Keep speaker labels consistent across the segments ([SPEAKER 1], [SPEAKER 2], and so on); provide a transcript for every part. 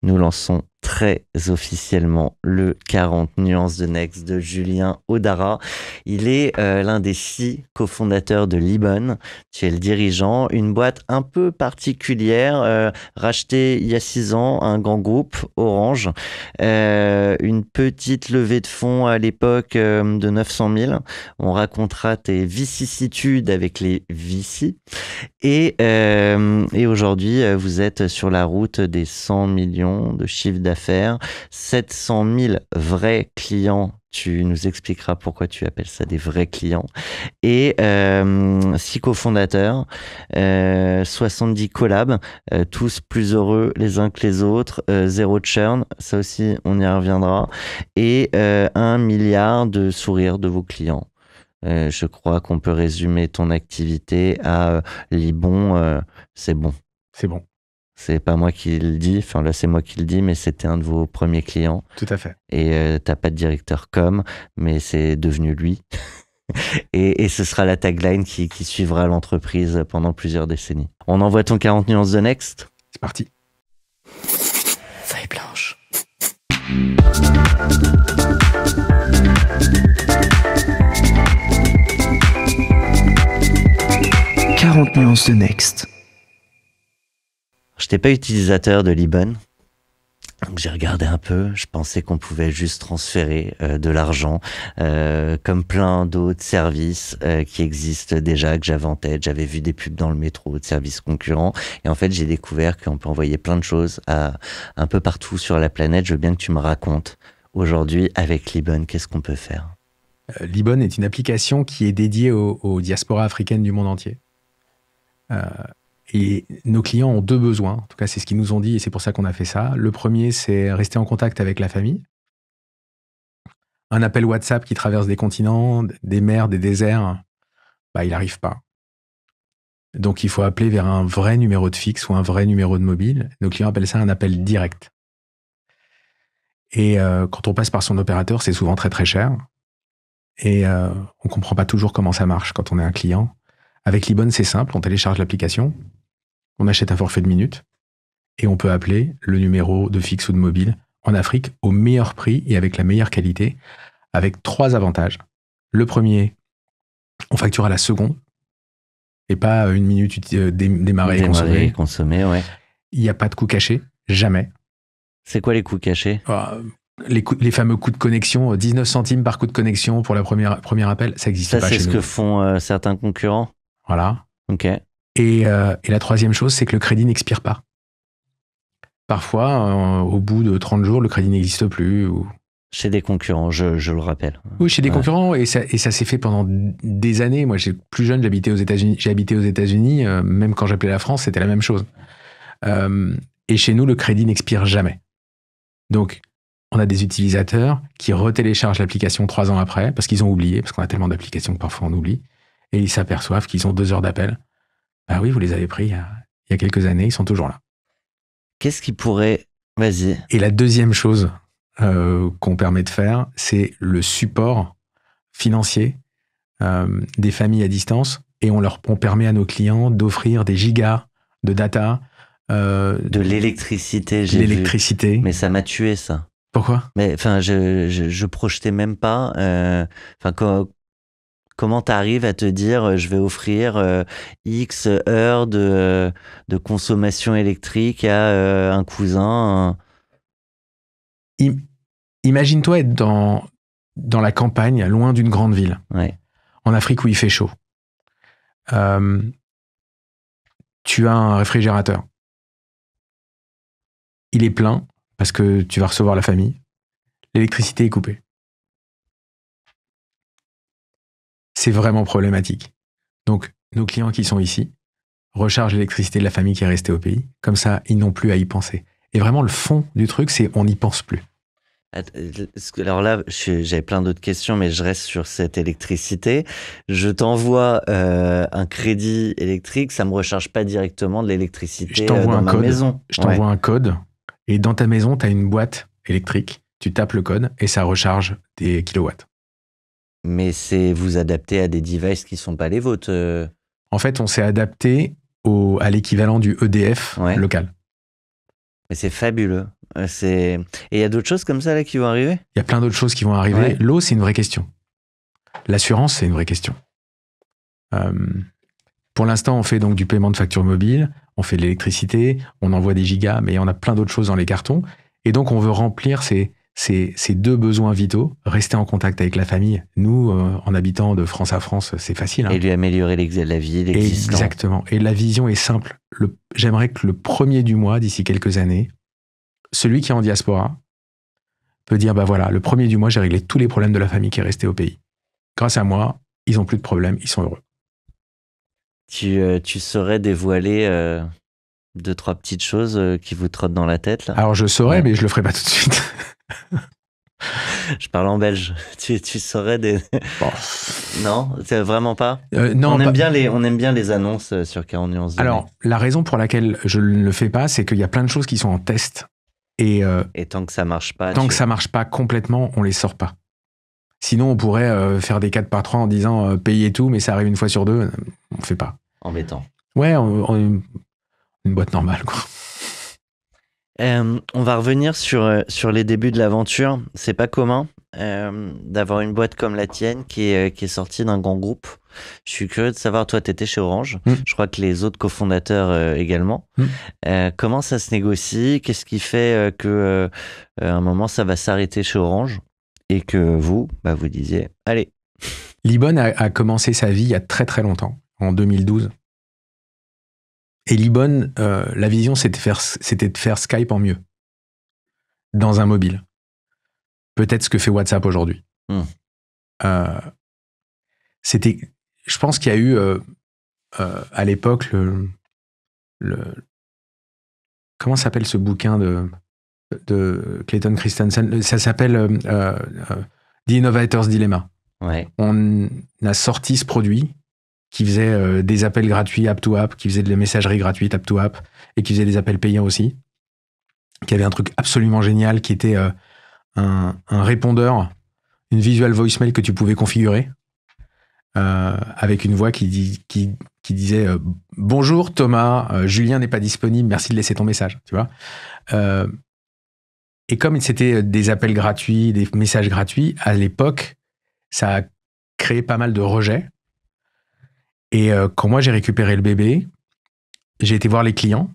[SPEAKER 1] nous lançons très officiellement le 40 nuances de Next de Julien Audara. Il est l'un des 6 cofondateurs de Libon. Tu es le dirigeant, une boîte un peu particulière, rachetée il y a 6 ans, un grand groupe, Orange. Une petite levée de fonds à l'époque de 900 000. On racontera tes vicissitudes avec les VC. Et aujourd'hui, vous êtes sur la route des 100 millions de chiffre d'affaires, 700 000 vrais clients. Tu nous expliqueras pourquoi tu appelles ça des vrais clients. Et 6 cofondateurs, 70 collabs, tous plus heureux les uns que les autres, zéro churn, ça aussi on y reviendra, et 1 milliard de sourires de vos clients. Je crois qu'on peut résumer ton activité à Libon, c'est bon.
[SPEAKER 2] C'est bon.
[SPEAKER 1] C'est pas moi qui le dis, enfin là c'est moi qui le dis, mais c'était un de vos premiers clients.
[SPEAKER 2] Tout à fait.
[SPEAKER 1] Et t'as pas de directeur com, mais c'est devenu lui. et ce sera la tagline qui suivra l'entreprise pendant plusieurs décennies. On envoie ton 40 nuances de Next.
[SPEAKER 2] C'est parti.
[SPEAKER 1] Feuille blanche. «
[SPEAKER 3] 40 nuances de Next ».
[SPEAKER 1] Je n'étais pas utilisateur de Libon, donc j'ai regardé un peu. Je pensais qu'on pouvait juste transférer de l'argent, comme plein d'autres services qui existent déjà, que j'avais en tête. J'avais vu des pubs dans le métro de services concurrents. Et en fait, j'ai découvert qu'on peut envoyer plein de choses un peu partout sur la planète. Je veux bien que tu me racontes aujourd'hui, avec Libon, qu'est-ce qu'on peut faire ?
[SPEAKER 2] Libon est une application qui est dédiée aux diasporas africaines du monde entier. Et nos clients ont 2 besoins. En tout cas, c'est ce qu'ils nous ont dit et c'est pour ça qu'on a fait ça. Le premier, c'est rester en contact avec la famille. Un appel WhatsApp qui traverse des continents, des mers, des déserts, il n'arrive pas. Donc, il faut appeler vers un vrai numéro de fixe ou un vrai numéro de mobile. Nos clients appellent ça un appel direct. Et quand on passe par son opérateur, c'est souvent très très cher. Et on ne comprend pas toujours comment ça marche quand on est un client. Avec Libon, c'est simple, on télécharge l'application, on achète un forfait de minutes et on peut appeler le numéro de fixe ou de mobile en Afrique au meilleur prix et avec la meilleure qualité, avec 3 avantages. Le premier, on facture à la seconde et pas une minute démarrer et consommer.
[SPEAKER 1] Ouais.
[SPEAKER 2] Il n'y a pas de coût caché, jamais.
[SPEAKER 1] C'est quoi les coûts cachés ?
[SPEAKER 2] Les fameux coûts de connexion, 19 centimes par coût de connexion pour la premier appel, ça n'existe pas chez nous.
[SPEAKER 1] Ça, c'est ce que font certains concurrents ?
[SPEAKER 2] Voilà.
[SPEAKER 1] Ok.
[SPEAKER 2] Et la troisième chose, c'est que le crédit n'expire pas. Parfois, au bout de 30 jours, le crédit n'existe plus.
[SPEAKER 1] Chez des concurrents, je le rappelle.
[SPEAKER 2] Oui, chez des concurrents, et ça s'est fait pendant des années. Moi, plus jeune, j'ai habité aux États-Unis, même quand j'appelais la France, c'était la même chose. Et chez nous, le crédit n'expire jamais. Donc, on a des utilisateurs qui retéléchargent l'application 3 ans après, parce qu'ils ont oublié, parce qu'on a tellement d'applications que parfois on oublie, et ils s'aperçoivent qu'ils ont 2 heures d'appel. Ah oui, vous les avez pris il y a quelques années, ils sont toujours là.
[SPEAKER 1] Qu'est-ce qui pourrait... Vas-y.
[SPEAKER 2] Et la deuxième chose qu'on permet de faire, c'est le support financier des familles à distance, et on permet à nos clients d'offrir des gigas de data.
[SPEAKER 1] De l'électricité, j'ai
[SPEAKER 2] L'électricité.
[SPEAKER 1] vu. Mais ça m'a tué, ça.
[SPEAKER 2] Pourquoi ?
[SPEAKER 1] Mais enfin, je projetais même pas. Comment t'arrives à te dire je vais offrir X heures de consommation électrique à un cousin
[SPEAKER 2] Imagine-toi être dans la campagne, loin d'une grande ville, en Afrique où il fait chaud. Tu as un réfrigérateur. Il est plein parce que tu vas recevoir la famille. L'électricité est coupée. C'est vraiment problématique. Donc, nos clients qui sont ici rechargent l'électricité de la famille qui est restée au pays. Comme ça, ils n'ont plus à y penser. Et vraiment, le fond du truc, c'est on n'y pense plus.
[SPEAKER 1] Alors là, j'avais plein d'autres questions, mais je reste sur cette électricité. Je t'envoie un crédit électrique, ça me recharge pas directement de l'électricité dans ma maison.
[SPEAKER 2] Je t'envoie un code, et dans ta maison, tu as une boîte électrique. Tu tapes le code et ça recharge des kilowatts.
[SPEAKER 1] Mais c'est vous adapter à des devices qui sont pas les vôtres.
[SPEAKER 2] En fait, on s'est adapté à l'équivalent du EDF local.
[SPEAKER 1] Mais c'est fabuleux. Et il y a d'autres choses comme ça là qui vont arriver?
[SPEAKER 2] Il y a plein d'autres choses qui vont arriver.
[SPEAKER 1] Ouais.
[SPEAKER 2] L'eau, c'est une vraie question. L'assurance, c'est une vraie question. Pour l'instant, on fait donc du paiement de factures mobiles, on fait de l'électricité, on envoie des gigas, mais on a plein d'autres choses dans les cartons. Et donc, on veut remplir ces deux besoins vitaux, rester en contact avec la famille. Nous, en habitant de France à France, c'est facile.
[SPEAKER 1] Et lui améliorer la vie, l'existant.
[SPEAKER 2] Exactement. Et la vision est simple. J'aimerais que le 1er du mois, d'ici quelques années, celui qui est en diaspora peut dire, bah voilà, le 1er du mois, j'ai réglé tous les problèmes de la famille qui est restée au pays. Grâce à moi, ils n'ont plus de problèmes, ils sont heureux.
[SPEAKER 1] Tu saurais dévoiler 2-3 petites choses qui vous trottent dans la tête là?
[SPEAKER 2] Alors je saurais, mais je le ferai pas tout de suite.
[SPEAKER 1] Je parle en belge. Tu saurais des...
[SPEAKER 2] Bon.
[SPEAKER 1] Non, c'est vraiment pas.
[SPEAKER 2] Non,
[SPEAKER 1] on aime bien les annonces sur 40 nuances.
[SPEAKER 2] Alors la raison pour laquelle je ne le fais pas, c'est qu'il y a plein de choses qui sont en test et
[SPEAKER 1] tant que ça marche pas.
[SPEAKER 2] Tant que ça marche pas complètement, on les sort pas. Sinon, on pourrait faire des 4x3 en disant payer tout, mais ça arrive une fois sur deux. On fait pas.
[SPEAKER 1] Embêtant.
[SPEAKER 2] Ouais, une boîte normale, quoi.
[SPEAKER 1] On va revenir sur les débuts de l'aventure. C'est pas commun d'avoir une boîte comme la tienne qui est sortie d'un grand groupe. Je suis curieux de savoir, toi, tu étais chez Orange. Je crois que les autres cofondateurs également. Comment ça se négocie? Qu'est-ce qui fait que à un moment, ça va s'arrêter chez Orange et que vous disiez, allez.
[SPEAKER 2] Libon a commencé sa vie il y a très très longtemps, en 2012. Et Libon, la vision, c'était de faire Skype en mieux, dans un mobile. Peut-être ce que fait WhatsApp aujourd'hui. Je pense qu'il y a eu, à l'époque, comment s'appelle ce bouquin de Clayton Christensen? Ça s'appelle The Innovator's Dilemma.
[SPEAKER 1] Ouais.
[SPEAKER 2] On a sorti ce produit qui faisait des appels gratuits app-to-app, qui faisait de la messagerie gratuite app-to-app, et qui faisait des appels payants aussi, qui avait un truc absolument génial, qui était un répondeur, une visual voicemail que tu pouvais configurer, avec une voix qui disait bonjour Thomas, Julien n'est pas disponible, merci de laisser ton message, tu vois. Et comme c'était des appels gratuits, des messages gratuits, à l'époque, ça a créé pas mal de rejets. Et quand moi j'ai récupéré le bébé, j'ai été voir les clients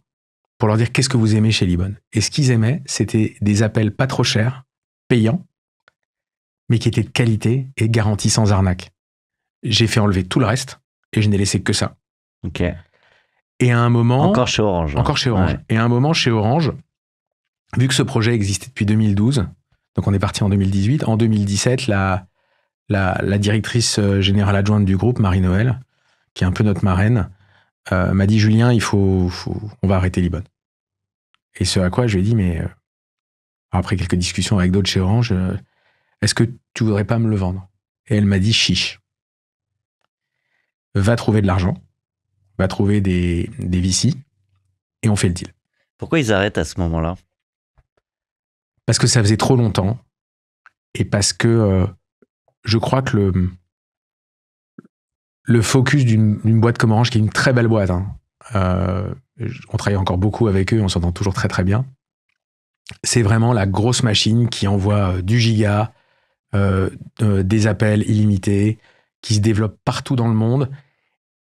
[SPEAKER 2] pour leur dire qu'est-ce que vous aimez chez Libon. Et ce qu'ils aimaient, c'était des appels pas trop chers, payants, mais qui étaient de qualité et garantis sans arnaque. J'ai fait enlever tout le reste et je n'ai laissé que ça.
[SPEAKER 1] Ok.
[SPEAKER 2] Et à un moment...
[SPEAKER 1] Encore chez Orange.
[SPEAKER 2] Encore chez Orange. Ouais. Et à un moment, chez Orange, vu que ce projet existait depuis 2012, donc on est parti en 2018, en 2017, la directrice générale adjointe du groupe, Marie-Noël, qui est un peu notre marraine, m'a dit « Julien, on va arrêter Libon ». Et ce à quoi je lui ai dit « Mais après quelques discussions avec d'autres chez Orange, est-ce que tu voudrais pas me le vendre ?» Et elle m'a dit « Chiche. Va trouver de l'argent, va trouver des VC, et on fait le deal. »
[SPEAKER 1] Pourquoi ils arrêtent à ce moment-là?
[SPEAKER 2] Parce que ça faisait trop longtemps, et parce que je crois que le focus d'une boîte comme Orange, qui est une très belle boîte, on travaille encore beaucoup avec eux, on s'entend toujours très très bien, c'est vraiment la grosse machine qui envoie du giga, des appels illimités, qui se développe partout dans le monde,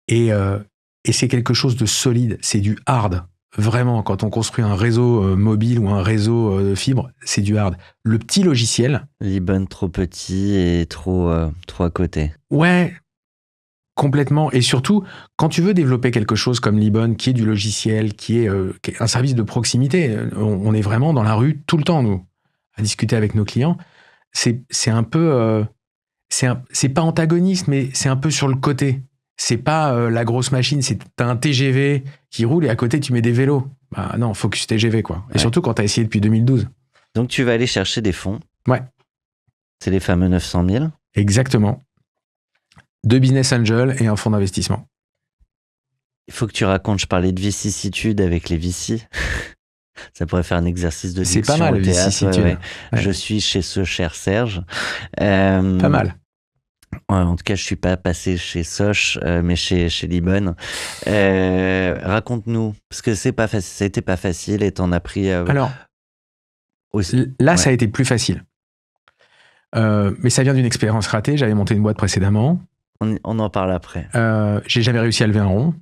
[SPEAKER 2] et c'est quelque chose de solide, c'est du hard. Vraiment, quand on construit un réseau mobile ou un réseau fibre, c'est du hard. Le petit logiciel...
[SPEAKER 1] Libon trop petit et trop à côté.
[SPEAKER 2] Ouais, complètement. Et surtout, quand tu veux développer quelque chose comme Libon, qui est du logiciel, qui est un service de proximité, on est vraiment dans la rue tout le temps, nous, à discuter avec nos clients. C'est un peu... c'est pas antagoniste, mais c'est un peu sur le côté. C'est pas la grosse machine, t'as un TGV qui roule et à côté tu mets des vélos. Bah non, focus TGV quoi. Et surtout quand t'as essayé depuis 2012.
[SPEAKER 1] Donc tu vas aller chercher des fonds.
[SPEAKER 2] Ouais.
[SPEAKER 1] C'est les fameux 900 000.
[SPEAKER 2] Exactement. 2 business angels et un fonds d'investissement.
[SPEAKER 1] Il faut que tu racontes, je parlais de vicissitude avec les VC. Ça pourrait faire un exercice de diction.
[SPEAKER 2] C'est pas mal, vicissitude.
[SPEAKER 1] Ouais. Je suis chez ce cher Serge.
[SPEAKER 2] Pas mal.
[SPEAKER 1] En tout cas, je suis pas passé chez Soch, mais chez Libon. Raconte-nous, parce que ça a été pas facile et t'en as pris.
[SPEAKER 2] Alors,
[SPEAKER 1] Aussi.
[SPEAKER 2] Là,
[SPEAKER 1] Ouais.
[SPEAKER 2] ça a été plus facile. Mais ça vient d'une expérience ratée. J'avais monté une boîte précédemment.
[SPEAKER 1] On en parle après.
[SPEAKER 2] J'ai jamais réussi à lever un rond.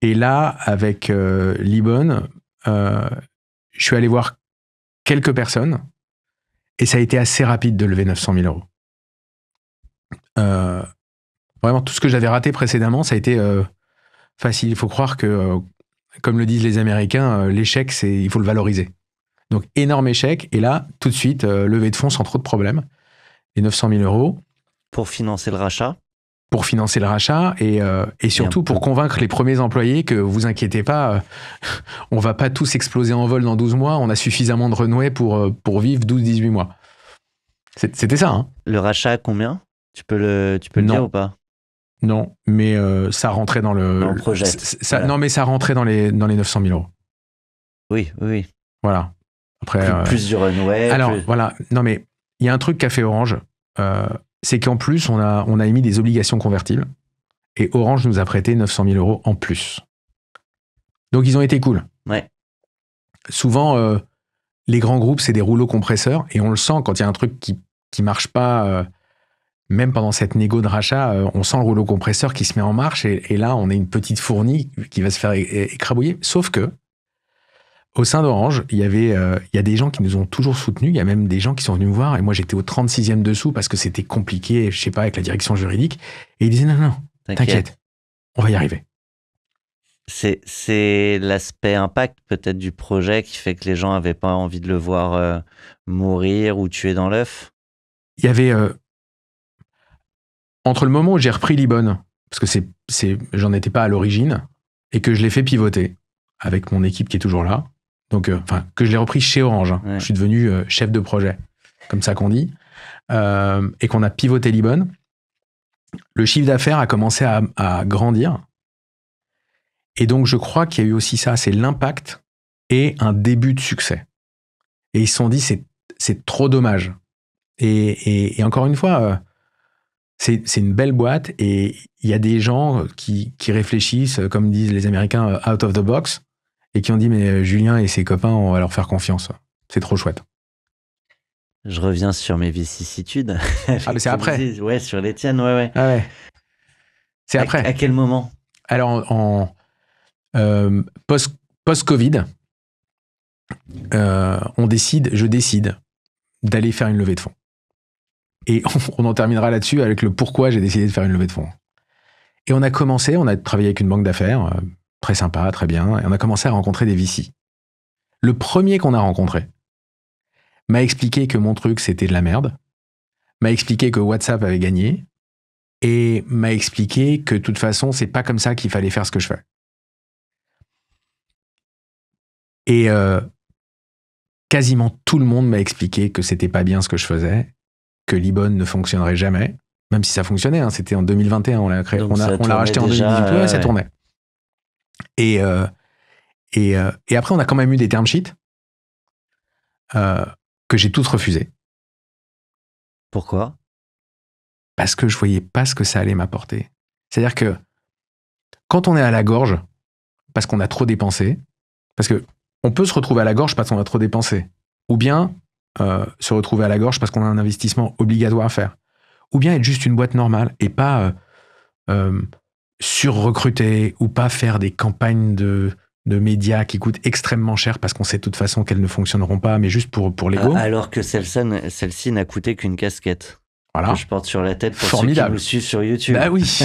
[SPEAKER 2] Et là, avec Libon, je suis allé voir quelques personnes et ça a été assez rapide de lever 900 000 €. Vraiment, tout ce que j'avais raté précédemment, ça a été facile. Il faut croire que, comme le disent les Américains, l'échec, il faut le valoriser. Donc, énorme échec. Et là, tout de suite, levée de fonds sans trop de problèmes. Et 900 000 €.
[SPEAKER 1] Pour financer le rachat.
[SPEAKER 2] Pour financer le rachat et surtout pour convaincre les premiers employés que vous inquiétez pas, on va pas tous exploser en vol dans 12 mois, on a suffisamment de runway pour vivre 12-18 mois. C'était ça, hein.
[SPEAKER 1] Le rachat, combien? Tu peux le dire ou pas?
[SPEAKER 2] Non, mais ça rentrait dans le
[SPEAKER 1] projet.
[SPEAKER 2] Voilà. Non, mais ça rentrait dans les 900 000 €.
[SPEAKER 1] Oui.
[SPEAKER 2] Voilà. Après,
[SPEAKER 1] plus du runway.
[SPEAKER 2] Alors, voilà. Non, mais il y a un truc qu'a fait Orange, c'est qu'en plus, on a émis des obligations convertibles et Orange nous a prêté 900 000 € en plus. Donc, ils ont été cool.
[SPEAKER 1] Ouais.
[SPEAKER 2] Souvent, les grands groupes, c'est des rouleaux compresseurs et on le sent quand il y a un truc qui marche pas, même pendant cette négo de rachat, on sent le rouleau compresseur qui se met en marche et là, on est une petite fournie qui va se faire écrabouiller. Sauf que, au sein d'Orange, il y a des gens qui nous ont toujours soutenus. Il y a même des gens qui sont venus me voir. Et moi, j'étais au 36e dessous parce que c'était compliqué, je sais pas, avec la direction juridique. Et ils disaient non, t'inquiète, on va y arriver.
[SPEAKER 1] C'est l'aspect impact peut-être du projet qui fait que les gens n'avaient pas envie de le voir mourir ou tuer dans l'œuf.
[SPEAKER 2] Il y avait... entre le moment où j'ai repris Libon, parce que j'en étais pas à l'origine, et que je l'ai fait pivoter avec mon équipe qui est toujours là, donc, que je l'ai repris chez Orange. Hein.
[SPEAKER 1] Ouais.
[SPEAKER 2] Je suis devenu chef de projet, comme ça qu'on dit, et qu'on a pivoté Libon. Le chiffre d'affaires a commencé à grandir. Et donc, je crois qu'il y a eu aussi ça, c'est l'impact et un début de succès. Et ils se sont dit, c'est trop dommage. Et encore une fois, c'est une belle boîte et il y a des gens qui réfléchissent, comme disent les Américains, out of the box, et qui ont dit, mais Julien et ses copains, on va leur faire confiance. C'est trop chouette.
[SPEAKER 1] Je reviens sur mes vicissitudes.
[SPEAKER 2] Ah, mais c'est après.
[SPEAKER 1] Ouais, sur les tiennes, ouais.
[SPEAKER 2] Ah ouais. C'est après.
[SPEAKER 1] À quel moment?
[SPEAKER 2] Alors, post-Covid, je décide d'aller faire une levée de fonds. Et on en terminera là-dessus avec le pourquoi j'ai décidé de faire une levée de fonds. Et on a travaillé avec une banque d'affaires, très sympa, très bien, et on a commencé à rencontrer des VC. Le premier qu'on a rencontré m'a expliqué que mon truc, c'était de la merde, m'a expliqué que WhatsApp avait gagné, et m'a expliqué que de toute façon, c'est pas comme ça qu'il fallait faire ce que je fais. Et quasiment tout le monde m'a expliqué que c'était pas bien ce que je faisais, que Libon ne fonctionnerait jamais, même si ça fonctionnait, hein, c'était en 2021, on l'a créé, on l'a racheté en 2018, ouais, ça tournait. Et après, on a quand même eu des term sheets que j'ai tous refusés.
[SPEAKER 1] Pourquoi?
[SPEAKER 2] Parce que je voyais pas ce que ça allait m'apporter. C'est-à-dire que quand on est à la gorge, parce qu'on a trop dépensé, parce que on peut se retrouver à la gorge parce qu'on a trop dépensé, ou bien se retrouver à la gorge parce qu'on a un investissement obligatoire à faire, ou bien être juste une boîte normale et pas sur-recruter ou pas faire des campagnes de médias qui coûtent extrêmement cher parce qu'on sait de toute façon qu'elles ne fonctionneront pas, mais juste pour l'ego.
[SPEAKER 1] Alors que celle-ci n'a coûté qu'une casquette.
[SPEAKER 2] Voilà.
[SPEAKER 1] Que je porte sur la tête pour
[SPEAKER 2] Formidable.
[SPEAKER 1] ceux qui nous suivent sur YouTube.
[SPEAKER 2] Bah oui,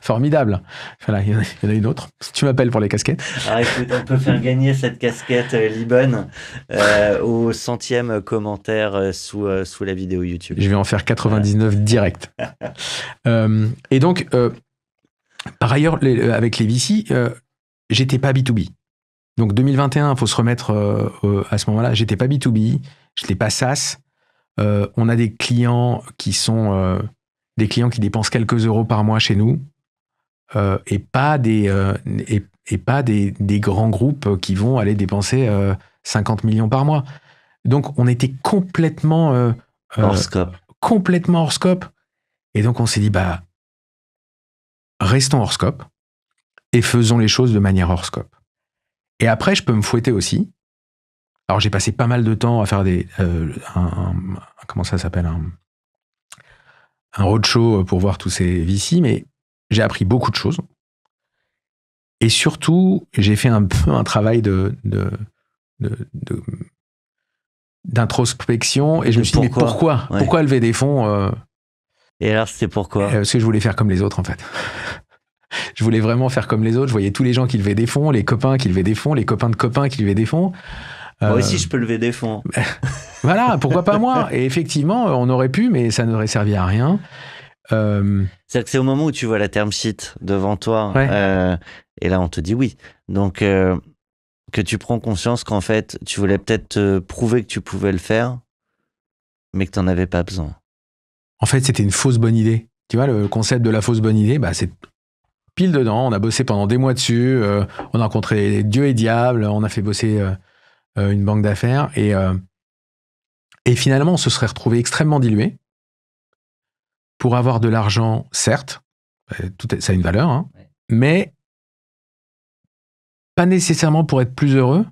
[SPEAKER 2] formidable. Voilà, il y en a une autre. Si tu m'appelles pour les casquettes.
[SPEAKER 1] Alors écoute, on peut faire gagner cette casquette Libon au 100e commentaire sous la vidéo YouTube.
[SPEAKER 2] Je vais en faire 99 direct. Et donc, par ailleurs, avec les VC, j'étais pas B2B. Donc 2021, il faut se remettre à ce moment-là, j'étais pas B2B, j'étais pas SaaS. On a des clients qui sont des clients qui dépensent quelques euros par mois chez nous et pas des grands groupes qui vont aller dépenser 50 millions par mois. Donc on était complètement
[SPEAKER 1] hors scope.
[SPEAKER 2] Complètement hors scope. Et donc on s'est dit restons hors scope et faisons les choses de manière hors scope. Et après je peux me fouetter aussi Alors, j'ai passé pas mal de temps à faire comment ça s'appelle, un roadshow pour voir tous ces VC, mais j'ai appris beaucoup de choses. Et surtout, j'ai fait un peu un travail d'introspection, et je me suis dit, mais pourquoi lever des fonds
[SPEAKER 1] Et alors, c'était pourquoi?
[SPEAKER 2] Parce que je voulais faire comme les autres, en fait. Je voulais vraiment faire comme les autres. Je voyais tous les gens qui levaient des fonds, les copains qui levaient des fonds, les copains de copains qui levaient des fonds.
[SPEAKER 1] Moi aussi, je peux lever des fonds.
[SPEAKER 2] Voilà, pourquoi pas moi? Et effectivement, on aurait pu, mais ça n'aurait servi à rien.
[SPEAKER 1] C'est-à-dire que c'est au moment où tu vois la term sheet devant toi, et là, on te dit oui. Donc, que tu prends conscience qu'en fait, tu voulais peut-être te prouver que tu pouvais le faire, mais que tu n'en avais pas besoin.
[SPEAKER 2] En fait, c'était une fausse bonne idée. Tu vois, le concept de la fausse bonne idée, c'est pile dedans. On a bossé pendant des mois dessus. On a rencontré Dieu et diable. On a fait bosser une banque d'affaires. Et finalement, on se serait retrouvé extrêmement dilué pour avoir de l'argent, certes. Ça a une valeur, hein, mais pas nécessairement pour être plus heureux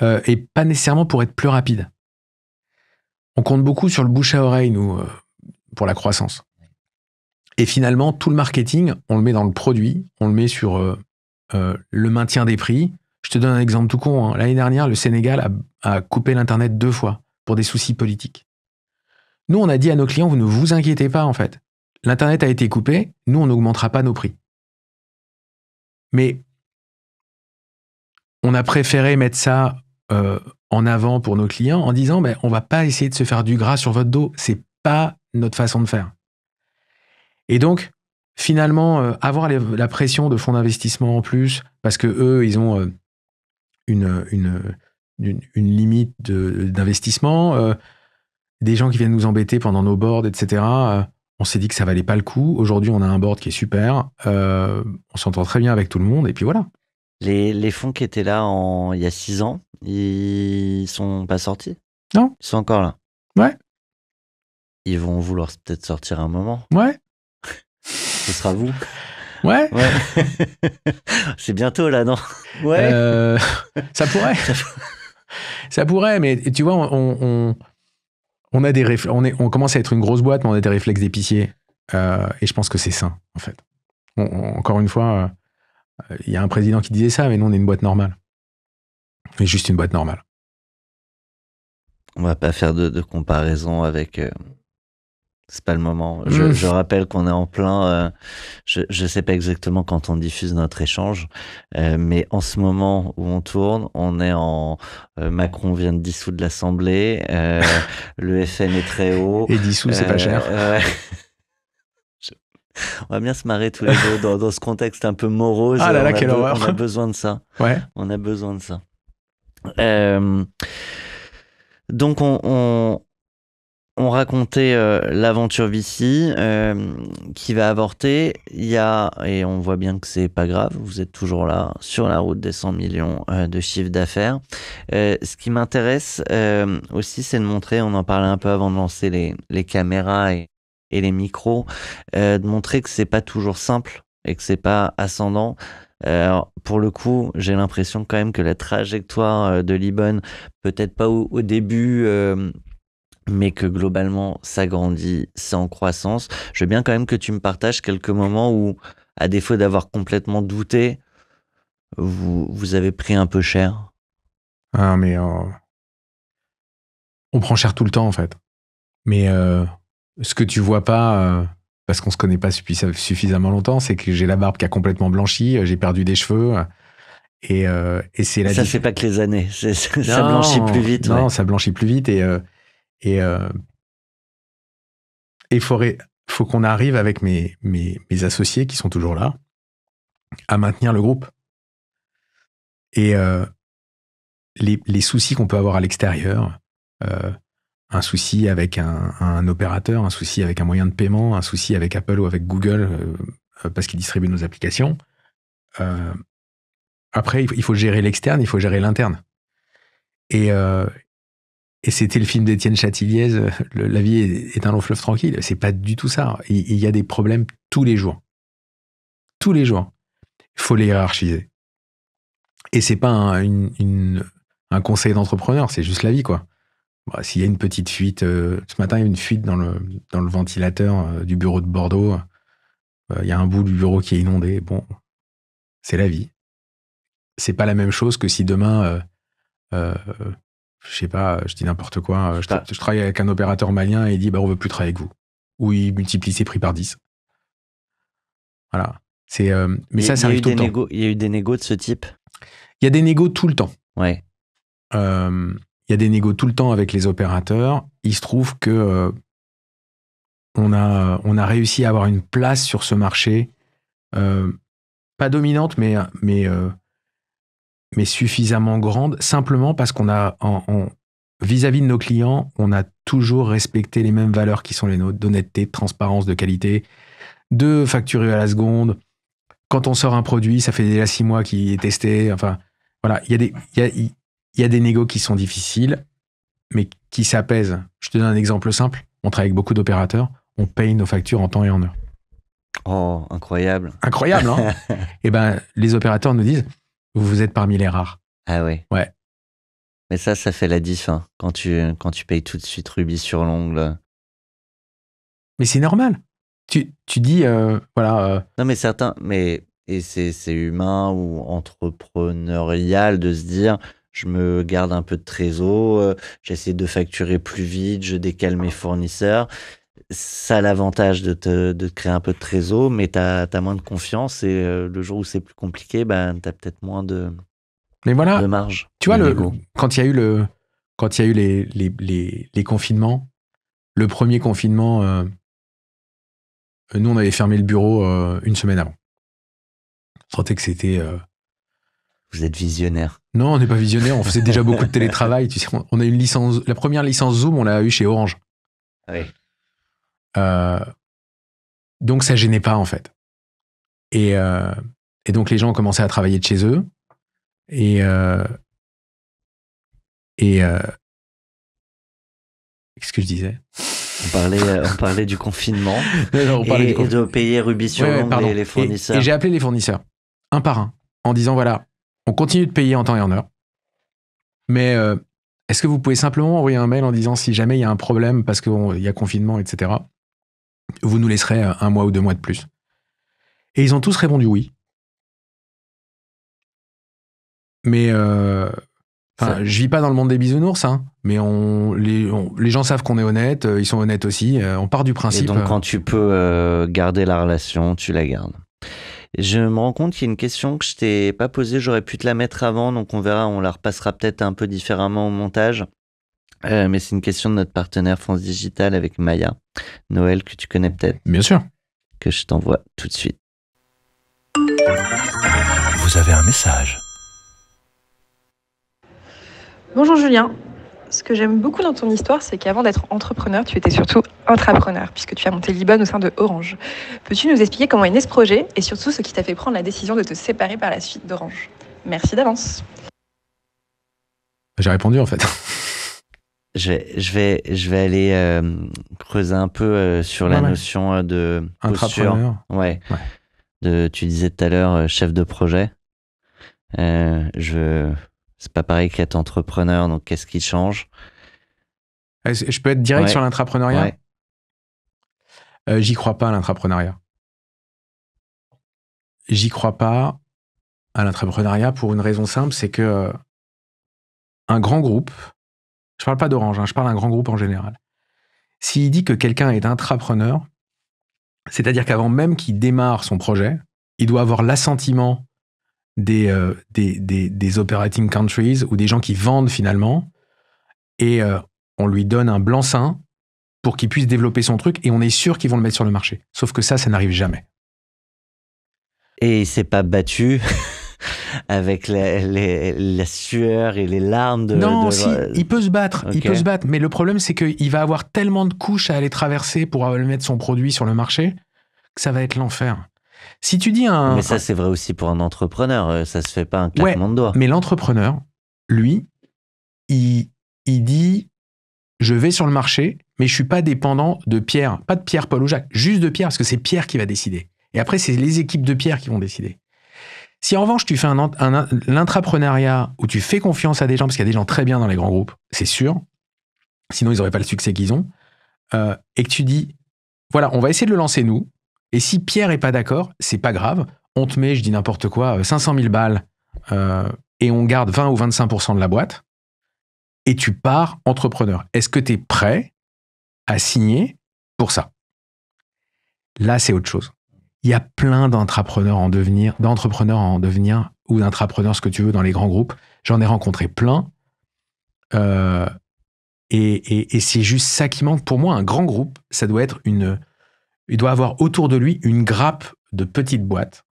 [SPEAKER 2] et pas nécessairement pour être plus rapide. On compte beaucoup sur le bouche à oreille, nous, pour la croissance. Et finalement, tout le marketing, on le met dans le produit, on le met sur le maintien des prix. Je te donne un exemple tout con. L'année dernière, le Sénégal a coupé l'Internet 2 fois pour des soucis politiques. Nous, on a dit à nos clients, vous ne vous inquiétez pas, en fait. L'Internet a été coupé, nous, on n'augmentera pas nos prix. Mais on a préféré mettre ça en avant pour nos clients en disant, on va pas essayer de se faire du gras sur votre dos. C'est pas notre façon de faire. Et donc, finalement, avoir la pression de fonds d'investissement en plus, parce que eux, ils ont une limite d'investissement, des gens qui viennent nous embêter pendant nos boards, etc. On s'est dit que ça valait pas le coup. Aujourd'hui, on a un board qui est super. On s'entend très bien avec tout le monde, et puis voilà.
[SPEAKER 1] Les fonds qui étaient là il y a 6 ans, ils sont pas sortis?
[SPEAKER 2] Non.
[SPEAKER 1] Ils sont encore là?
[SPEAKER 2] Ouais.
[SPEAKER 1] Ils vont vouloir peut-être sortir un moment?
[SPEAKER 2] Ouais.
[SPEAKER 1] Ce sera vous?
[SPEAKER 2] Ouais.
[SPEAKER 1] C'est bientôt là, non? Ouais.
[SPEAKER 2] Ça pourrait. Ça pourrait, mais tu vois, on a on commence à être une grosse boîte, mais on a des réflexes d'épicier. Et je pense que c'est sain, en fait. Encore une fois, il y a un président qui disait ça, mais nous, on est une boîte normale. On est juste une boîte normale.
[SPEAKER 1] On va pas faire de comparaison avec... C'est pas le moment. Je rappelle qu'on est en plein... je sais pas exactement quand on diffuse notre échange, mais en ce moment où on tourne, on est en... Macron vient de dissoudre l'Assemblée, le FN est très haut.
[SPEAKER 2] Et dissous, c'est pas cher.
[SPEAKER 1] On va bien se marrer tous les deux dans ce contexte un peu morose.
[SPEAKER 2] Ah là là, quelle horreur.
[SPEAKER 1] On a besoin de ça.
[SPEAKER 2] Ouais.
[SPEAKER 1] On a besoin de ça. Donc, on racontait l'aventure VC qui va avorter. Et on voit bien que c'est pas grave, vous êtes toujours là, sur la route des 100 millions de chiffre d'affaires. Ce qui m'intéresse aussi, c'est de montrer, on en parlait un peu avant de lancer les caméras et les micros, de montrer que c'est pas toujours simple et que c'est pas ascendant. Alors, pour le coup, j'ai l'impression quand même que la trajectoire de l'Ibon, peut-être pas au début, mais que globalement, ça grandit, c'est en croissance. Je veux bien quand même que tu me partages quelques moments où, à défaut d'avoir complètement douté, vous avez pris un peu cher.
[SPEAKER 2] Ah, mais on prend cher tout le temps, en fait. Mais ce que tu vois pas, parce qu'on se connaît pas suffisamment longtemps, c'est que j'ai la barbe qui a complètement blanchi, j'ai perdu des cheveux. Et c'est la...
[SPEAKER 1] Ça fait pas que les années, ça blanchit plus vite.
[SPEAKER 2] Non,
[SPEAKER 1] ouais.
[SPEAKER 2] Ça blanchit plus vite et faut qu'on arrive avec mes associés qui sont toujours là à maintenir le groupe. Et les soucis qu'on peut avoir à l'extérieur, un souci avec un opérateur, un souci avec un moyen de paiement, un souci avec Apple ou avec Google parce qu'ils distribuent nos applications. Après, il faut gérer l'externe, il faut gérer l'interne. Et c'était le film d'Étienne Châtilliez, La vie est un long fleuve tranquille. C'est pas du tout ça. Il y a des problèmes tous les jours. Tous les jours. Il faut les hiérarchiser. Et c'est pas un conseil d'entrepreneur, c'est juste la vie, quoi. Bah, s'il y a une petite fuite, ce matin, il y a une fuite dans le ventilateur du bureau de Bordeaux. Il y a un bout du bureau qui est inondé. Bon, c'est la vie. C'est pas la même chose que si demain, je sais pas, je dis n'importe quoi, je travaille avec un opérateur malien et il dit, bah, on veut plus travailler avec vous. Ou il multiplie ses prix par 10. Voilà. Mais ça arrive tout le temps.
[SPEAKER 1] Il y a eu des négos de ce type?
[SPEAKER 2] Il y a des négos tout le temps.
[SPEAKER 1] Ouais.
[SPEAKER 2] Il y a des négos tout le temps avec les opérateurs. Il se trouve que on a réussi à avoir une place sur ce marché, pas dominante, mais suffisamment grande, simplement parce qu'on a, vis-à-vis de nos clients, on a toujours respecté les mêmes valeurs qui sont les nôtres, d'honnêteté, de transparence, de qualité, de facturer à la seconde. Quand on sort un produit, ça fait déjà 6 mois qu'il est testé. Enfin, voilà, il y a des négos qui sont difficiles, mais qui s'apaisent. Je te donne un exemple simple. On travaille avec beaucoup d'opérateurs. On paye nos factures en temps et en heure.
[SPEAKER 1] Oh, incroyable.
[SPEAKER 2] Incroyable, hein? Et ben, les opérateurs nous disent, vous êtes parmi les rares.
[SPEAKER 1] Ah ouais.
[SPEAKER 2] Ouais.
[SPEAKER 1] Mais ça fait la diff, hein, quand tu payes tout de suite rubis sur l'ongle.
[SPEAKER 2] Mais c'est normal. Tu dis, voilà.
[SPEAKER 1] Non, mais certains, et c'est humain ou entrepreneurial de se dire, je me garde un peu de trésor, j'essaie de facturer plus vite, je décale mes fournisseurs. Ça a l'avantage de te créer un peu de trésor, mais t'as moins de confiance et le jour où c'est plus compliqué, ben, t'as peut-être moins de marge.
[SPEAKER 2] Tu vois, quand il y a eu les confinements, le premier confinement, nous, on avait fermé le bureau une semaine avant. On sentait que c'était...
[SPEAKER 1] Vous êtes visionnaire.
[SPEAKER 2] Non, on n'est pas visionnaire. On faisait déjà beaucoup de télétravail. Tu sais, on a une licence... La première licence Zoom, on l'a eue chez Orange.
[SPEAKER 1] Oui.
[SPEAKER 2] Donc, ça gênait pas, en fait. Et donc, les gens ont commencé à travailler de chez eux. Qu'est-ce que je disais ?
[SPEAKER 1] On parlait du confinement et de payer rubis sur l'ongle les fournisseurs.
[SPEAKER 2] Et j'ai appelé les fournisseurs, un par un, en disant, voilà, on continue de payer en temps et en heure, mais est-ce que vous pouvez simplement envoyer un mail en disant si jamais il y a un problème parce qu'il y a confinement, etc., vous nous laisserez 1 mois ou 2 mois de plus. Et ils ont tous répondu oui. Mais... je vis pas dans le monde des bisounours, hein, mais les gens savent qu'on est honnête, ils sont honnêtes aussi. On part du principe.
[SPEAKER 1] Et donc, quand tu peux garder la relation, tu la gardes. Je me rends compte qu'il y a une question que je t'ai pas posée, j'aurais pu te la mettre avant, donc on verra, on la repassera peut-être un peu différemment au montage. Mais c'est une question de notre partenaire France Digital avec Maya. Noël, que tu connais peut-être.
[SPEAKER 2] Bien sûr.
[SPEAKER 1] Que je t'envoie tout de suite.
[SPEAKER 3] Vous avez un message.
[SPEAKER 4] Bonjour Julien, ce que j'aime beaucoup dans ton histoire, c'est qu'avant d'être entrepreneur, tu étais surtout intrapreneur, puisque tu as monté Libon au sein de Orange. Peux-tu nous expliquer comment est né ce projet et surtout ce qui t'a fait prendre la décision de te séparer par la suite d'Orange ? Merci d'avance.
[SPEAKER 2] J'ai répondu en fait.
[SPEAKER 1] Je vais aller creuser un peu sur la notion de posture. Ouais. Tu disais tout à l'heure chef de projet. C'est pas pareil qu'être entrepreneur, donc qu'est-ce qui change ?
[SPEAKER 2] Je peux être direct sur l'intrapreneuriat ? J'y crois pas à l'intrapreneuriat. J'y crois pas à l'intrapreneuriat pour une raison simple, c'est que un grand groupe, je parle pas d'Orange, je parle d'un grand groupe en général, s'il dit que quelqu'un est intrapreneur, c'est-à-dire qu'avant même qu'il démarre son projet, il doit avoir l'assentiment des operating countries ou des gens qui vendent finalement, et on lui donne un blanc-seing pour qu'il puisse développer son truc et on est sûr qu'ils vont le mettre sur le marché. Sauf que ça n'arrive jamais.
[SPEAKER 1] Et il s'est pas battu avec la sueur et les larmes de...
[SPEAKER 2] Non, si, il peut se battre, okay. Il peut se battre, mais le problème c'est qu'il va avoir tellement de couches à aller traverser pour mettre son produit sur le marché que ça va être l'enfer. Si tu dis
[SPEAKER 1] Mais ça, c'est vrai aussi pour un entrepreneur. Ça se fait pas un claquement de doigts.
[SPEAKER 2] Mais l'entrepreneur, lui, il dit je vais sur le marché, mais je suis pas dépendant de Pierre. Pas de Pierre, Paul ou Jacques. Juste de Pierre, parce que c'est Pierre qui va décider. Et après, c'est les équipes de Pierre qui vont décider. Si en revanche, tu fais l'intrapreneuriat où tu fais confiance à des gens, parce qu'il y a des gens très bien dans les grands groupes, c'est sûr, sinon ils n'auraient pas le succès qu'ils ont, et que tu dis, voilà, on va essayer de le lancer nous, et si Pierre est pas d'accord, c'est pas grave, on te met, je dis n'importe quoi, 500 000 balles, et on garde 20 ou 25% de la boîte, et tu pars entrepreneur. Est-ce que tu es prêt à signer pour ça? Là, c'est autre chose. Il y a plein d'entrepreneurs en devenir, ou d'intrapreneurs, ce que tu veux, dans les grands groupes. J'en ai rencontré plein. Et c'est juste ça qui manque. Pour moi, un grand groupe, ça doit être il doit avoir autour de lui une grappe de petites boîtes,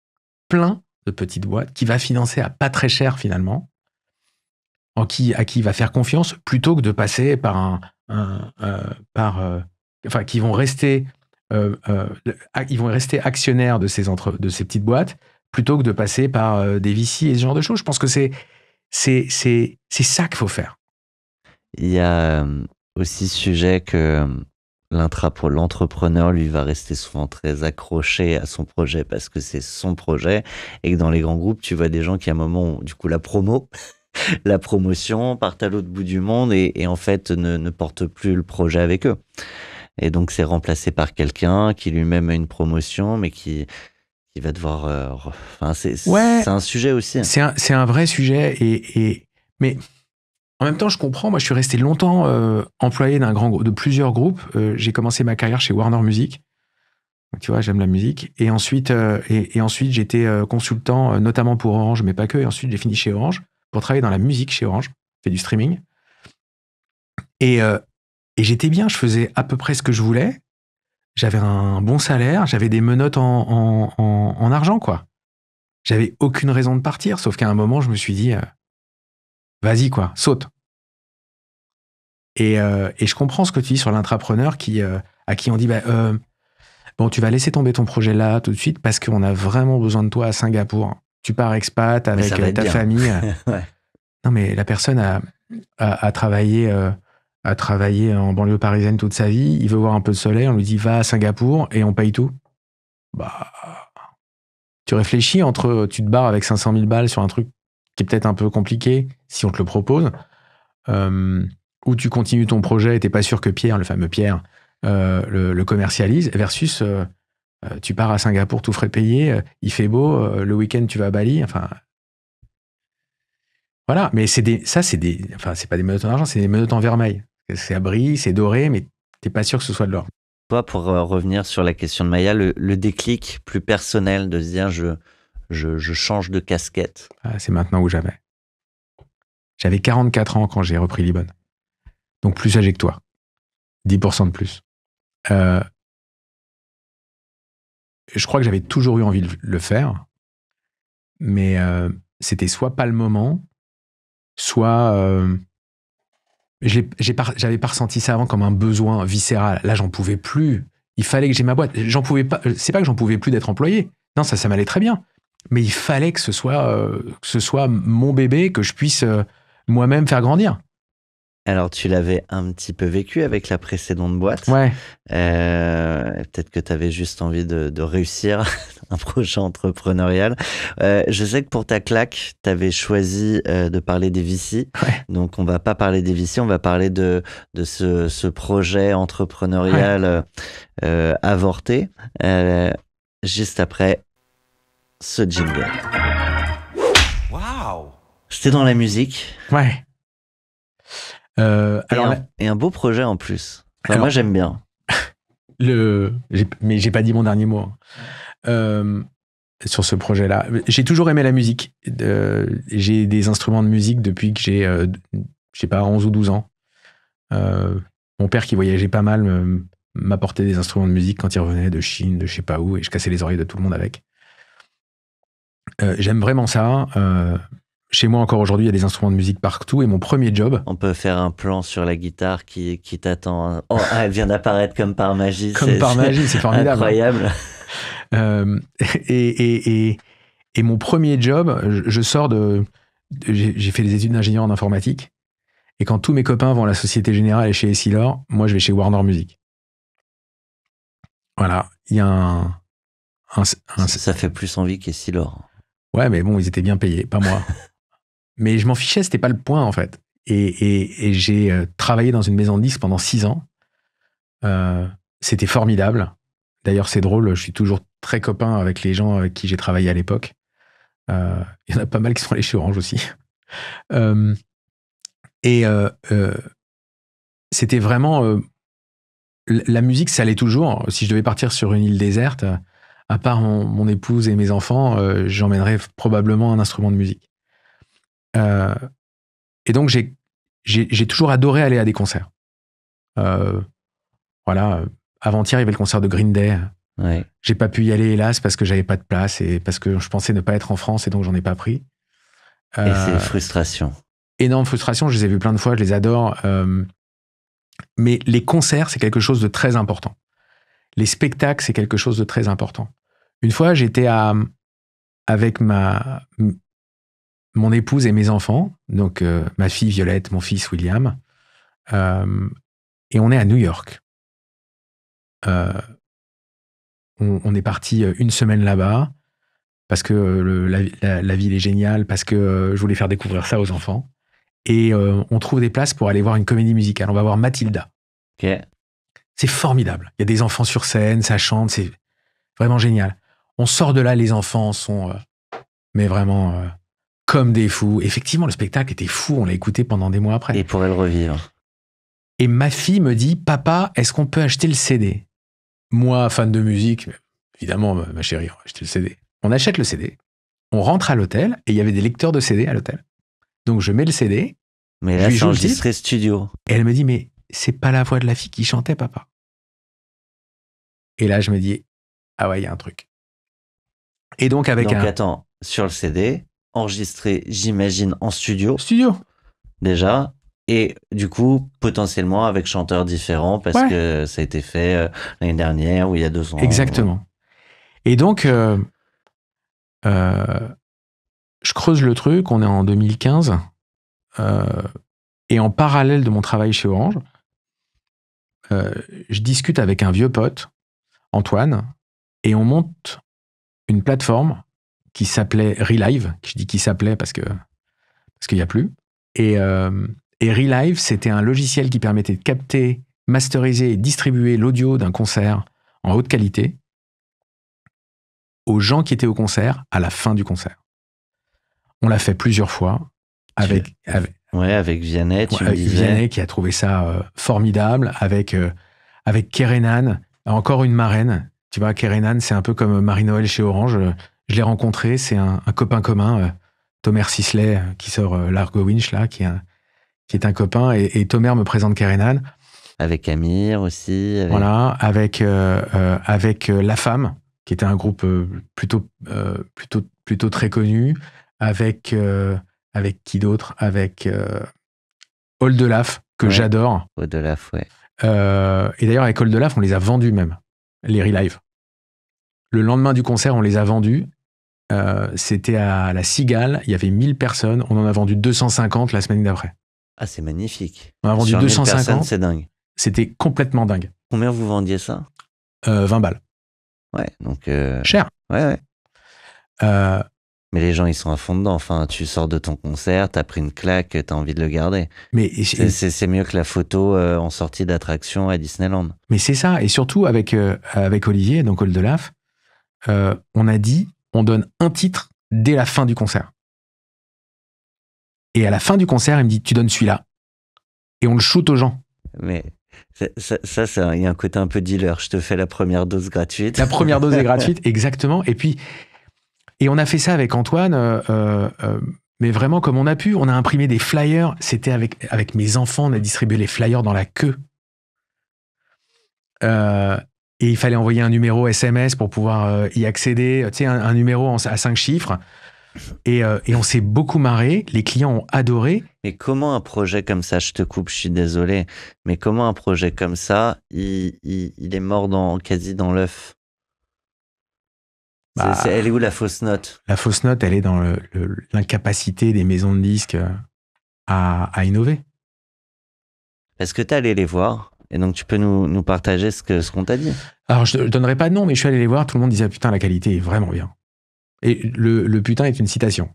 [SPEAKER 2] plein de petites boîtes, qui va financer à pas très cher finalement, à qui il va faire confiance, plutôt que de passer par qui vont rester actionnaires de ces petites boîtes, plutôt que de passer par des VC et ce genre de choses. Je pense que c'est ça qu'il faut faire.
[SPEAKER 1] Il y a aussi ce sujet que l'entrepreneur, lui, va rester souvent très accroché à son projet parce que c'est son projet, et que dans les grands groupes, tu vois des gens qui, à un moment, ont, du coup, la promotion, partent à l'autre bout du monde et en fait, ne portent plus le projet avec eux. Et donc, c'est remplacé par quelqu'un qui lui-même a une promotion, mais qui va devoir... c'est un sujet aussi.
[SPEAKER 2] C'est un vrai sujet, mais... En même temps, je comprends. Moi, je suis resté longtemps employé de plusieurs groupes. J'ai commencé ma carrière chez Warner Music. Donc, tu vois, j'aime la musique. Et ensuite, j'étais consultant, notamment pour Orange, mais pas que. Et ensuite, j'ai fini chez Orange pour travailler dans la musique chez Orange. Je fais du streaming. Et j'étais bien. Je faisais à peu près ce que je voulais. J'avais un bon salaire. J'avais des menottes en argent, quoi. J'avais aucune raison de partir. Sauf qu'à un moment, je me suis dit... vas-y, quoi, saute. Et je comprends ce que tu dis sur l'intrapreneur à qui on dit bon, tu vas laisser tomber ton projet là tout de suite parce qu'on a vraiment besoin de toi à Singapour. Tu pars expat avec ta famille.
[SPEAKER 1] Ouais.
[SPEAKER 2] Non, mais la personne a travaillé en banlieue parisienne toute sa vie. Il veut voir un peu de soleil. On lui dit va à Singapour et on paye tout. Bah, tu réfléchis entre tu te barres avec 500 000 balles sur un truc qui est peut-être un peu compliqué, si on te le propose, ou tu continues ton projet et t'es pas sûr que Pierre, le fameux Pierre, le commercialise, versus tu pars à Singapour, tout frais payé, il fait beau, le week-end tu vas à Bali, enfin... Voilà, mais c'est pas des menottes en argent, c'est des menottes en vermeil. C'est à brille, c'est doré, mais t'es pas sûr que ce soit de l'or.
[SPEAKER 1] Toi, pour revenir sur la question de Maya, le déclic plus personnel de se dire je change de casquette.
[SPEAKER 2] C'est maintenant ou jamais. J'avais 44 ans quand j'ai repris Libon. Donc plus âgé que toi. 10% de plus. Je crois que j'avais toujours eu envie de le faire. Mais c'était soit pas le moment, soit... j'avais pas ressenti ça avant comme un besoin viscéral. Là, j'en pouvais plus. Il fallait que j'ai ma boîte. J'en pouvais pas. C'est pas que j'en pouvais plus d'être employé. Non, ça m'allait très bien. Mais il fallait que ce soit mon bébé, que je puisse moi-même faire grandir.
[SPEAKER 1] Alors, tu l'avais un petit peu vécu avec la précédente boîte.
[SPEAKER 2] Ouais.
[SPEAKER 1] Peut-être que tu avais juste envie de réussir un projet entrepreneurial. Je sais que pour ta claque, tu avais choisi de parler des VC.
[SPEAKER 2] Ouais.
[SPEAKER 1] Donc, on va pas parler des VC, on va parler de ce projet entrepreneurial avorté. Juste après ce jingle.
[SPEAKER 3] Waouh!
[SPEAKER 1] C'était dans la musique.
[SPEAKER 2] Ouais.
[SPEAKER 1] Et un beau projet en plus. Enfin, moi, j'aime bien.
[SPEAKER 2] Mais j'ai pas dit mon dernier mot. Sur ce projet-là. J'ai toujours aimé la musique. J'ai des instruments de musique depuis que j'ai, je sais pas, 11 ou 12 ans. Mon père, qui voyageait pas mal, m'apportait des instruments de musique quand il revenait de Chine, de je sais pas où, et je cassais les oreilles de tout le monde avec. J'aime vraiment ça. Chez moi, encore aujourd'hui, il y a des instruments de musique partout. Et mon premier job...
[SPEAKER 1] On peut faire un plan sur la guitare qui t'attend. Oh, elle vient d'apparaître comme par magie.
[SPEAKER 2] Comme par magie, c'est formidable.
[SPEAKER 1] Incroyable.
[SPEAKER 2] Et mon premier job, je sors de... J'ai fait des études d'ingénieur en informatique. Et quand tous mes copains vont à la Société Générale et chez Essilor, moi, je vais chez Warner Music. Voilà. Il y a
[SPEAKER 1] ça fait plus envie qu'Essilor.
[SPEAKER 2] Ouais, mais bon, ils étaient bien payés, pas moi. Mais je m'en fichais, c'était pas le point, en fait. Et j'ai travaillé dans une maison de disques pendant 6 ans. C'était formidable. D'ailleurs, c'est drôle, je suis toujours très copain avec les gens avec qui j'ai travaillé à l'époque. Il y en a pas mal qui sont allés chez Orange aussi. C'était vraiment... la musique, ça allait toujours. Si je devais partir sur une île déserte, à part mon épouse et mes enfants, j'emmènerais probablement un instrument de musique. Et donc, j'ai toujours adoré aller à des concerts. Voilà, avant-hier, il y avait le concert de Green Day.
[SPEAKER 1] Ouais.
[SPEAKER 2] J'ai pas pu y aller, hélas, parce que j'avais pas de place et parce que je pensais ne pas être en France et donc j'en ai pas pris.
[SPEAKER 1] Et c'est une frustration.
[SPEAKER 2] Énorme frustration, je les ai vus plein de fois, je les adore. Mais les concerts, c'est quelque chose de très important. Les spectacles, c'est quelque chose de très important. Une fois, j'étais avec mon épouse et mes enfants, donc ma fille Violette, mon fils William, et on est à New York. On est parti une semaine là-bas parce que la ville est géniale, parce que je voulais faire découvrir ça aux enfants. Et on trouve des places pour aller voir une comédie musicale. On va voir Mathilda.
[SPEAKER 1] Ok.
[SPEAKER 2] C'est formidable. Il y a des enfants sur scène, ça chante, c'est vraiment génial. On sort de là, les enfants sont mais vraiment comme des fous. Effectivement, le spectacle était fou, on l'a écouté pendant des mois après.
[SPEAKER 1] Et pourrait le revivre.
[SPEAKER 2] Et ma fille me dit, papa, est-ce qu'on peut acheter le CD ? Moi, fan de musique, évidemment, ma chérie, on va acheter le CD. On achète le CD, on rentre à l'hôtel, et il y avait des lecteurs de CD à l'hôtel. Donc je mets le CD.
[SPEAKER 1] Mais là, c'est enregistré studio.
[SPEAKER 2] Et elle me dit, mais c'est pas la voix de la fille qui chantait, papa. Et là, je me dis, ah ouais, il y a un truc. Et donc,
[SPEAKER 1] attends, sur le CD, enregistré, j'imagine, en studio.
[SPEAKER 2] Studio.
[SPEAKER 1] Déjà. Et du coup, potentiellement avec chanteurs différents, parce que ça a été fait l'année dernière ou il y a 2 ans.
[SPEAKER 2] Exactement. Et donc, je creuse le truc, on est en 2015. Et en parallèle de mon travail chez Orange, je discute avec un vieux pote, Antoine, et on monte une plateforme qui s'appelait Relive. Je dis qui s'appelait parce qu'il n'y a plus. Et Relive, c'était un logiciel qui permettait de capter, masteriser et distribuer l'audio d'un concert en haute qualité aux gens qui étaient au concert à la fin du concert. On l'a fait plusieurs fois avec
[SPEAKER 1] Vianney, tu me disais.
[SPEAKER 2] Vianney qui a trouvé ça formidable, avec Kerenan, encore une marraine. Tu vois, Kerenan, c'est un peu comme Marie-Noël chez Orange. Je l'ai rencontré, c'est un copain commun, Tomer Sisley, qui sort Largo Winch, là, qui est un copain, et Tomer me présente Kerenan.
[SPEAKER 1] Avec Amir aussi.
[SPEAKER 2] Voilà, avec La Femme, qui était un groupe plutôt très connu, avec qui d'autre ? Avec Oldelaf, que j'adore.
[SPEAKER 1] Oldelaf, ouais.
[SPEAKER 2] Et d'ailleurs, avec Oldelaf, on les a vendus même, les Relive. Le lendemain du concert, on les a vendus. C'était à la Cigale, il y avait 1000 personnes. On en a vendu 250 la semaine d'après.
[SPEAKER 1] Ah, c'est magnifique.
[SPEAKER 2] On a vendu
[SPEAKER 1] sur
[SPEAKER 2] 250.
[SPEAKER 1] 1000 personnes, c'est dingue.
[SPEAKER 2] C'était complètement dingue.
[SPEAKER 1] Combien vous vendiez ça ?
[SPEAKER 2] 20 balles.
[SPEAKER 1] Ouais, donc...
[SPEAKER 2] Cher.
[SPEAKER 1] Ouais. Mais les gens, ils sont à fond dedans. Enfin, tu sors de ton concert, t'as pris une claque, t'as envie de le garder.
[SPEAKER 2] Mais
[SPEAKER 1] c'est mieux que la photo en sortie d'attraction à Disneyland.
[SPEAKER 2] Mais c'est ça. Et surtout, avec Olivier, donc Oldelaf, on a dit, on donne un titre dès la fin du concert. Et à la fin du concert, il me dit, tu donnes celui-là. Et on le shoot aux gens.
[SPEAKER 1] Mais ça, il y a un côté un peu dealer. Je te fais la première dose gratuite.
[SPEAKER 2] La première dose est gratuite, exactement. Et on a fait ça avec Antoine, mais vraiment comme on a pu. On a imprimé des flyers. C'était avec mes enfants, on a distribué les flyers dans la queue. Et il fallait envoyer un numéro SMS pour pouvoir y accéder. Tu sais, un numéro à 5 chiffres. Et on s'est beaucoup marré. Les clients ont adoré.
[SPEAKER 1] Mais comment un projet comme ça, je te coupe, je suis désolé, mais comment un projet comme ça, il est mort quasi dans l'œuf? Elle est où la fausse note?
[SPEAKER 2] La fausse note, elle est dans l'incapacité des maisons de disques à innover.
[SPEAKER 1] Est-ce que tu es allé les voir? Et donc, tu peux nous partager ce qu'on t'a dit?
[SPEAKER 2] Alors, je ne donnerai pas de nom, mais je suis allé les voir. Tout le monde disait, putain, la qualité est vraiment bien. Et le putain est une citation.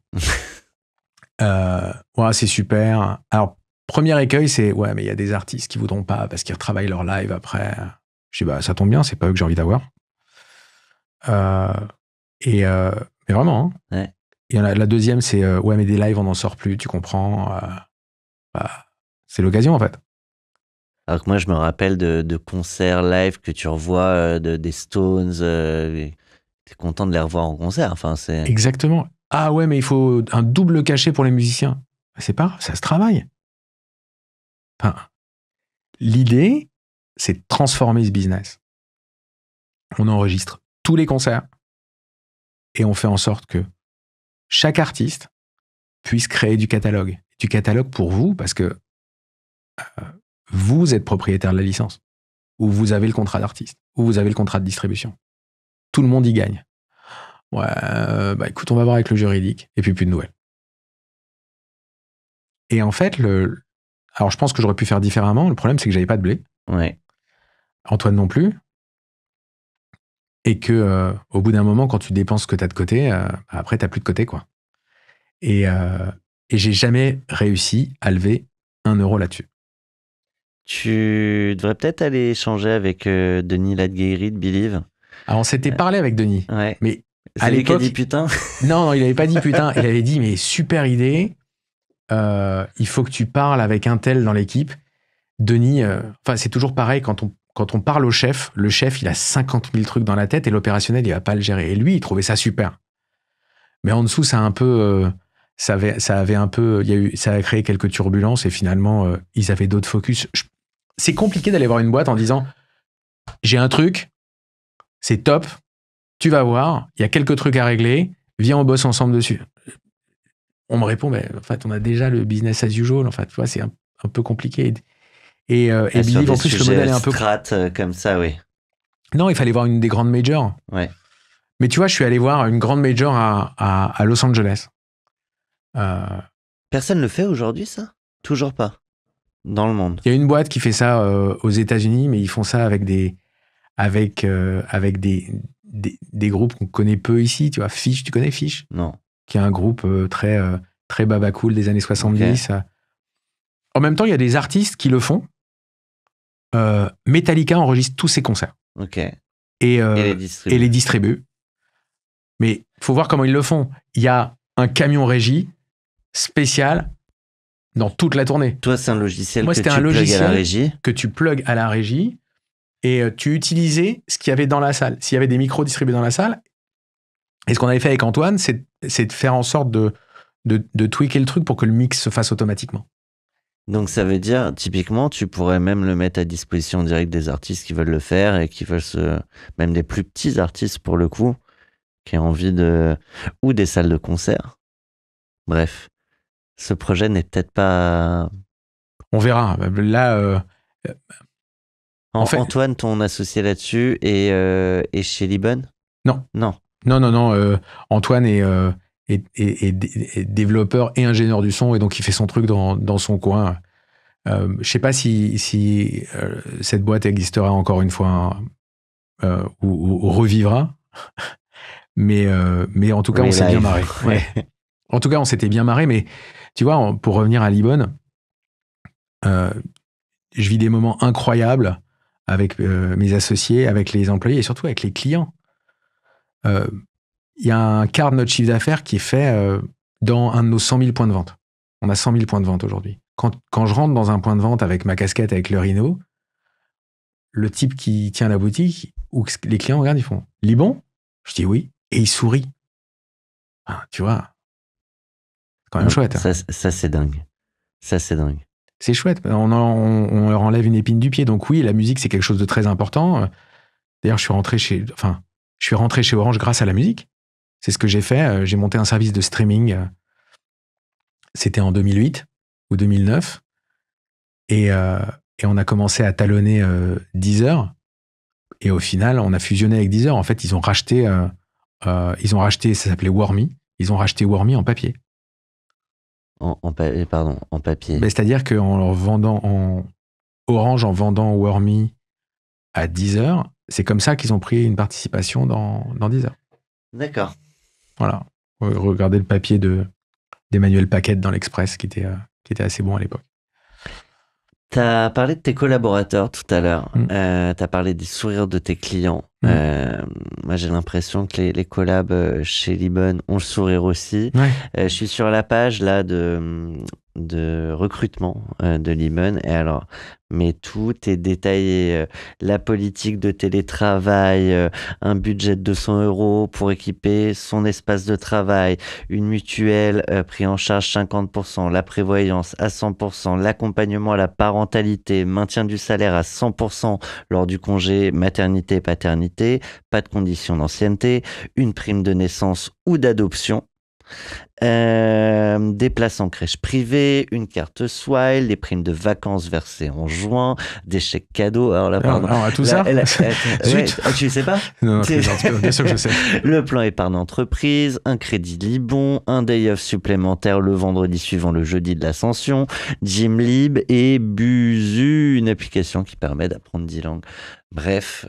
[SPEAKER 2] Ouais, c'est super. Alors, premier écueil, c'est ouais, mais il y a des artistes qui voudront pas parce qu'ils retravaillent leur live après. Je dis bah ça tombe bien, c'est pas eux que j'ai envie d'avoir. Mais vraiment. Hein.
[SPEAKER 1] Ouais.
[SPEAKER 2] Et la deuxième, c'est ouais, mais des lives on n'en sort plus, tu comprends. Bah, c'est l'occasion en fait.
[SPEAKER 1] Alors que moi, je me rappelle de concerts live que tu revois des Stones. T'es content de les revoir en concert. Enfin, c'est...
[SPEAKER 2] Exactement. Ah ouais, mais il faut un double cachet pour les musiciens. C'est pas, ça se travaille. Enfin, l'idée, c'est de transformer ce business. On enregistre tous les concerts et on fait en sorte que chaque artiste puisse créer du catalogue. Du catalogue pour vous, parce que vous êtes propriétaire de la licence, ou vous avez le contrat d'artiste, ou vous avez le contrat de distribution. Tout le monde y gagne. Ouais, bah écoute, on va voir avec le juridique, et puis plus de nouvelles. Et en fait, alors je pense que j'aurais pu faire différemment. Le problème, c'est que j'avais pas de blé.
[SPEAKER 1] Ouais.
[SPEAKER 2] Antoine non plus. Et que au bout d'un moment, quand tu dépenses ce que tu as de côté, après, tu n'as plus de côté, quoi. Et j'ai jamais réussi à lever 1 euro là-dessus.
[SPEAKER 1] Tu devrais peut-être aller échanger avec Denis Ladguéry de Believe.
[SPEAKER 2] Alors, on s'était parlé avec Denis.
[SPEAKER 1] Ouais.
[SPEAKER 2] Mais
[SPEAKER 1] C'est
[SPEAKER 2] à
[SPEAKER 1] lui qui a
[SPEAKER 2] l'époque...
[SPEAKER 1] dit putain.
[SPEAKER 2] Non, il n'avait pas dit putain. Il avait dit, mais super idée. Il faut que tu parles avec un tel dans l'équipe. Denis, c'est toujours pareil quand on parle au chef, le chef, il a 50 000 trucs dans la tête et l'opérationnel, il va pas le gérer. Et lui, il trouvait ça super. Mais en dessous, ça a un peu... ça a créé quelques turbulences et finalement, ils avaient d'autres focus. C'est compliqué d'aller voir une boîte en disant « J'ai un truc, c'est top, tu vas voir, il y a quelques trucs à régler, viens, on bosse ensemble dessus. » On me répond « En fait, on a déjà le business as usual. » En fait, tu vois, c'est un peu compliqué. Et Believe, en plus, le modèle est un peu...
[SPEAKER 1] comme ça, oui.
[SPEAKER 2] Non, il fallait voir une des grandes majors.
[SPEAKER 1] Ouais.
[SPEAKER 2] Mais tu vois, je suis allé voir une grande major à Los Angeles.
[SPEAKER 1] Personne ne le fait aujourd'hui, ça? Toujours pas. Dans le monde.
[SPEAKER 2] Il y a une boîte qui fait ça aux États-Unis, mais ils font ça avec des groupes qu'on connaît peu ici. Tu vois, Fish, tu connais Fish?
[SPEAKER 1] Non.
[SPEAKER 2] Qui est un groupe très baba cool des années 70. Okay. En même temps, il y a des artistes qui le font. Metallica enregistre tous ses concerts.
[SPEAKER 1] Ok.
[SPEAKER 2] Et les distribue. Mais il faut voir comment ils le font. Il y a un camion régie spécial dans toute la tournée.
[SPEAKER 1] Toi, c'est un logiciel que tu plugues à la régie.
[SPEAKER 2] Que tu plugues à la régie et tu utilisais ce qu'il y avait dans la salle. S'il y avait des micros distribués dans la salle, et ce qu'on avait fait avec Antoine, c'est de faire en sorte de tweaker le truc pour que le mix se fasse automatiquement.
[SPEAKER 1] Donc ça veut dire, typiquement, tu pourrais même le mettre à disposition direct des artistes qui veulent le faire et qui veulent même des plus petits artistes pour le coup, qui ont envie ou des salles de concert. Bref, ce projet n'est peut-être pas...
[SPEAKER 2] On verra. Là,
[SPEAKER 1] en fait... Antoine, ton associé là-dessus, est chez Libon?
[SPEAKER 2] Non.
[SPEAKER 1] Non.
[SPEAKER 2] Non. Antoine est développeur et ingénieur du son, et donc il fait son truc dans son coin. Je sais pas si cette boîte existera encore une fois ou revivra, mais en tout cas, on s'est bien marré. Ouais. En tout cas, on s'était bien marré, mais tu vois, pour revenir à Libon, je vis des moments incroyables avec mes associés, avec les employés et surtout avec les clients. Il y a un quart de notre chiffre d'affaires qui est fait dans un de nos 100 000 points de vente. On a 100 000 points de vente aujourd'hui. Quand je rentre dans un point de vente avec ma casquette, avec le rhino, le type qui tient la boutique, ou les clients regardent, ils font « Libon ?» Je dis « Oui ». Et il sourit. Ah, tu vois, c'est quand même chouette.
[SPEAKER 1] Ça, c'est dingue. Ça, c'est dingue.
[SPEAKER 2] C'est chouette. On leur enlève une épine du pied. Donc oui, la musique, c'est quelque chose de très important. D'ailleurs, je suis rentré chez Orange grâce à la musique. C'est ce que j'ai fait. J'ai monté un service de streaming. C'était en 2008 ou 2009. Et on a commencé à talonner Deezer. Et au final, on a fusionné avec Deezer. En fait, ils ont racheté, ça s'appelait Wormy. Ils ont racheté Wormy en papier.
[SPEAKER 1] En papier.
[SPEAKER 2] Ben, c'est-à-dire qu'en leur vendant, Orange en vendant Wormy à Deezer, c'est comme ça qu'ils ont pris une participation dans Deezer.
[SPEAKER 1] D'accord.
[SPEAKER 2] Voilà. Regardez le papier d'Emmanuel Paquette dans l'Express qui était assez bon à l'époque.
[SPEAKER 1] Tu as parlé de tes collaborateurs tout à l'heure. Tu as parlé des sourires de tes clients. Moi, j'ai l'impression que les collabs chez Libon ont le sourire aussi.
[SPEAKER 2] Ouais.
[SPEAKER 1] Je suis sur la page là de recrutement de Libon. Et alors, mais tout est détaillé. La politique de télétravail, un budget de 200 € pour équiper son espace de travail, une mutuelle pris en charge 50%, la prévoyance à 100%, l'accompagnement à la parentalité, maintien du salaire à 100% lors du congé maternité et paternité, pas de conditions d'ancienneté, une prime de naissance ou d'adoption. Des places en crèche privée, une carte Swile, des primes de vacances versées en juin, des chèques cadeaux. Alors là, pardon.
[SPEAKER 2] Alors, tout ça
[SPEAKER 1] ouais, tu sais pas?
[SPEAKER 2] Non, bien sûr que je sais.
[SPEAKER 1] Le plan épargne entreprise, un crédit Libon, un day off supplémentaire le vendredi suivant le jeudi de l'ascension, Gymlib et Buzu, une application qui permet d'apprendre 10 langues. Bref,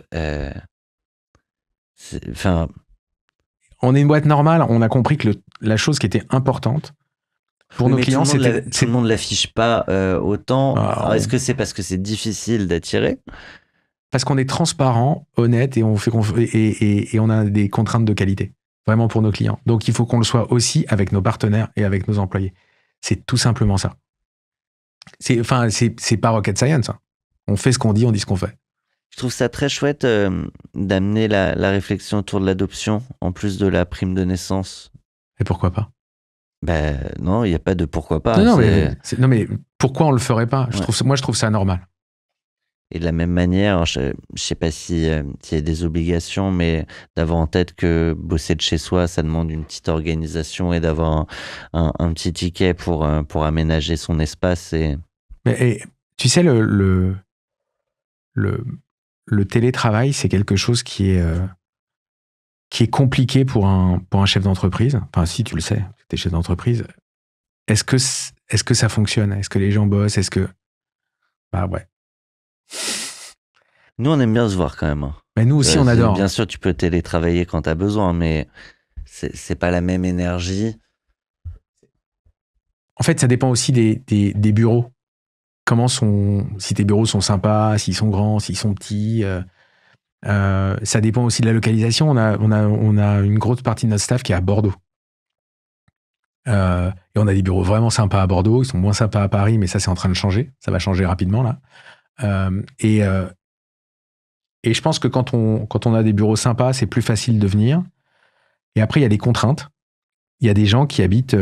[SPEAKER 2] on est une boîte normale. On a compris que la chose qui était importante pour nos clients, c'était...
[SPEAKER 1] Tout le monde ne l'affiche pas autant.
[SPEAKER 2] Alors,
[SPEAKER 1] est-ce que c'est parce que c'est difficile d'attirer?
[SPEAKER 2] Parce qu'on est transparent, honnête et on a des contraintes de qualité, vraiment pour nos clients. Donc, il faut qu'on le soit aussi avec nos partenaires et avec nos employés. C'est tout simplement ça. C'est pas rocket science. Hein. On fait ce qu'on dit, on dit ce qu'on fait.
[SPEAKER 1] Je trouve ça très chouette d'amener la réflexion autour de l'adoption, en plus de la prime de naissance.
[SPEAKER 2] Et pourquoi pas?
[SPEAKER 1] Ben non, il n'y a pas de pourquoi pas.
[SPEAKER 2] Non, mais pourquoi on le ferait pas? Moi, je trouve ça normal.
[SPEAKER 1] Et de la même manière, je ne sais pas s'il y a des obligations, mais d'avoir en tête que bosser de chez soi, ça demande une petite organisation et d'avoir un petit ticket pour aménager son espace.
[SPEAKER 2] Et tu sais, le télétravail, c'est quelque chose qui est compliqué pour un chef d'entreprise. Enfin, si tu le sais, tu es chef d'entreprise. Est-ce que ça fonctionne? Est-ce que les gens bossent? Bah ouais.
[SPEAKER 1] Nous, on aime bien se voir quand même.
[SPEAKER 2] Mais nous aussi, on adore.
[SPEAKER 1] Bien sûr, tu peux télétravailler quand tu as besoin, mais c'est pas la même énergie.
[SPEAKER 2] En fait, ça dépend aussi des bureaux. Si tes bureaux sont sympas, s'ils sont grands, s'ils sont petits. Ça dépend aussi de la localisation. On a une grosse partie de notre staff qui est à Bordeaux. Et on a des bureaux vraiment sympas à Bordeaux. Ils sont moins sympas à Paris, mais ça, c'est en train de changer. Ça va changer rapidement, là. Et je pense que quand on a des bureaux sympas, c'est plus facile de venir. Et après, il y a des contraintes. Il y a des gens qui habitent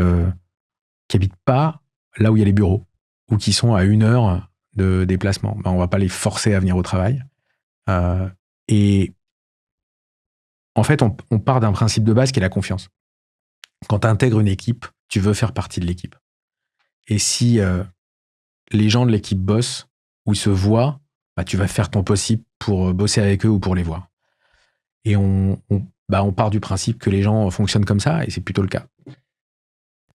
[SPEAKER 2] pas là où il y a les bureaux ou qui sont à 1 heure de déplacement. Ben, on va pas les forcer à venir au travail. Et en fait, on part d'un principe de base qui est la confiance. Quand tu intègres une équipe, tu veux faire partie de l'équipe. Et si les gens de l'équipe bossent ou se voient, bah, tu vas faire ton possible pour bosser avec eux ou pour les voir. Et on part du principe que les gens fonctionnent comme ça, et c'est plutôt le cas.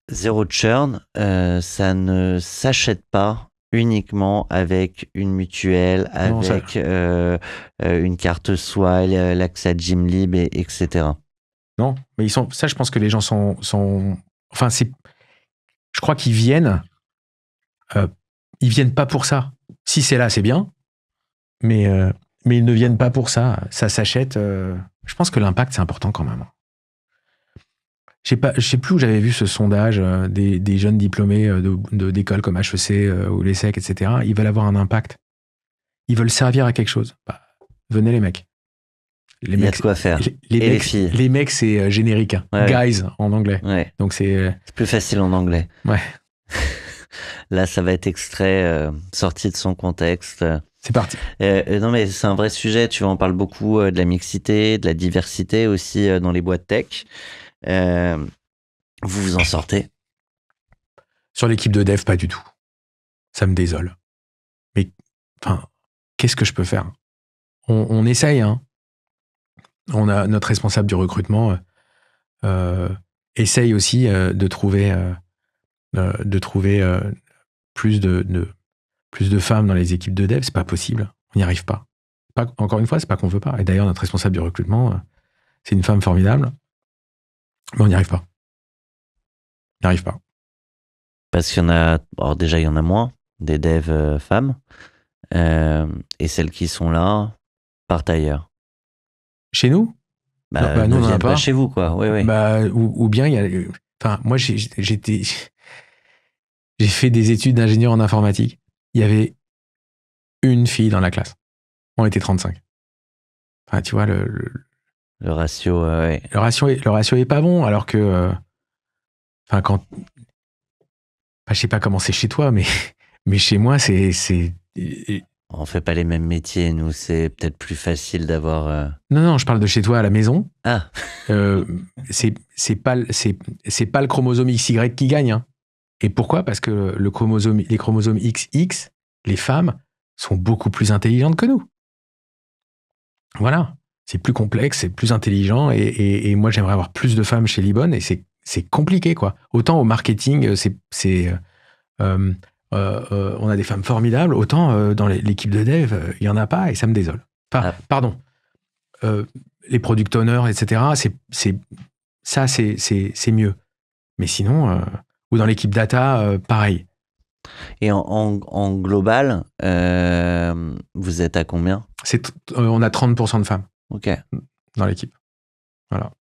[SPEAKER 1] Zéro churn, ça ne s'achète pas uniquement avec une mutuelle, avec une carte Swile, l'accès à Gymlib, etc.
[SPEAKER 2] Non, mais ça, je pense que les gens sont enfin, je crois qu'ils viennent pas pour ça. Si c'est là, c'est bien, mais ils ne viennent pas pour ça. Ça s'achète. Je pense que l'impact, c'est important quand même. Je sais plus où j'avais vu ce sondage des jeunes diplômés d'écoles comme HEC ou l'ESSEC, etc. Ils veulent avoir un impact. Ils veulent servir à quelque chose. Bah, venez les mecs.
[SPEAKER 1] Il y a de quoi faire.
[SPEAKER 2] Les filles. Les mecs, c'est générique. Hein. Ouais. Guys en anglais.
[SPEAKER 1] Ouais.
[SPEAKER 2] Donc c'est
[SPEAKER 1] plus facile en anglais.
[SPEAKER 2] Ouais.
[SPEAKER 1] Là, ça va être extrait, sorti de son contexte.
[SPEAKER 2] C'est parti.
[SPEAKER 1] Non, mais c'est un vrai sujet. Tu vois, on parle beaucoup de la mixité, de la diversité aussi dans les boîtes tech. Vous vous en sortez?
[SPEAKER 2] Sur l'équipe de dev, pas du tout. Ça me désole. Mais, enfin, qu'est-ce que je peux faire? On essaye, hein. On a notre responsable du recrutement essaye aussi de trouver plus de femmes dans les équipes de dev. C'est pas possible. On n'y arrive pas. Encore une fois, c'est pas qu'on veut pas. Et d'ailleurs, notre responsable du recrutement, c'est une femme formidable. Mais on n'y arrive pas. On n'y arrive pas.
[SPEAKER 1] Parce qu'il y en a, alors déjà, il y en a moins, des devs femmes. Et celles qui sont là partent ailleurs.
[SPEAKER 2] Chez nous,
[SPEAKER 1] Bah,
[SPEAKER 2] nous,
[SPEAKER 1] ne
[SPEAKER 2] on n'en a
[SPEAKER 1] viennent pas
[SPEAKER 2] pas.
[SPEAKER 1] chez vous, quoi. Oui, oui.
[SPEAKER 2] Ou bien, il y a. Enfin, moi, j'ai fait des études d'ingénieur en informatique. Il y avait une fille dans la classe. On était 35. Enfin, tu vois,
[SPEAKER 1] Le ratio, ouais.
[SPEAKER 2] le ratio est pas bon, alors que. Enfin, quand. Enfin, je sais pas comment c'est chez toi, mais chez moi, c'est.
[SPEAKER 1] On fait pas les mêmes métiers, nous, c'est peut-être plus facile d'avoir.
[SPEAKER 2] Non, je parle de chez toi à la maison.
[SPEAKER 1] Ah,
[SPEAKER 2] C'est pas le chromosome XY qui gagne. Hein. Et pourquoi ? Parce que les chromosomes XX, les femmes sont beaucoup plus intelligentes que nous. Voilà. C'est plus complexe, c'est plus intelligent. Et moi, j'aimerais avoir plus de femmes chez Libon. Et c'est compliqué, quoi. Autant au marketing, on a des femmes formidables. Autant dans l'équipe de dev, il y en a pas et ça me désole. Enfin, pardon. Les product owners, etc. C'est mieux. Mais sinon, ou dans l'équipe data, pareil.
[SPEAKER 1] et en global, vous êtes à combien ?
[SPEAKER 2] On a 30% de femmes
[SPEAKER 1] Ok.
[SPEAKER 2] dans l'équipe. Voilà.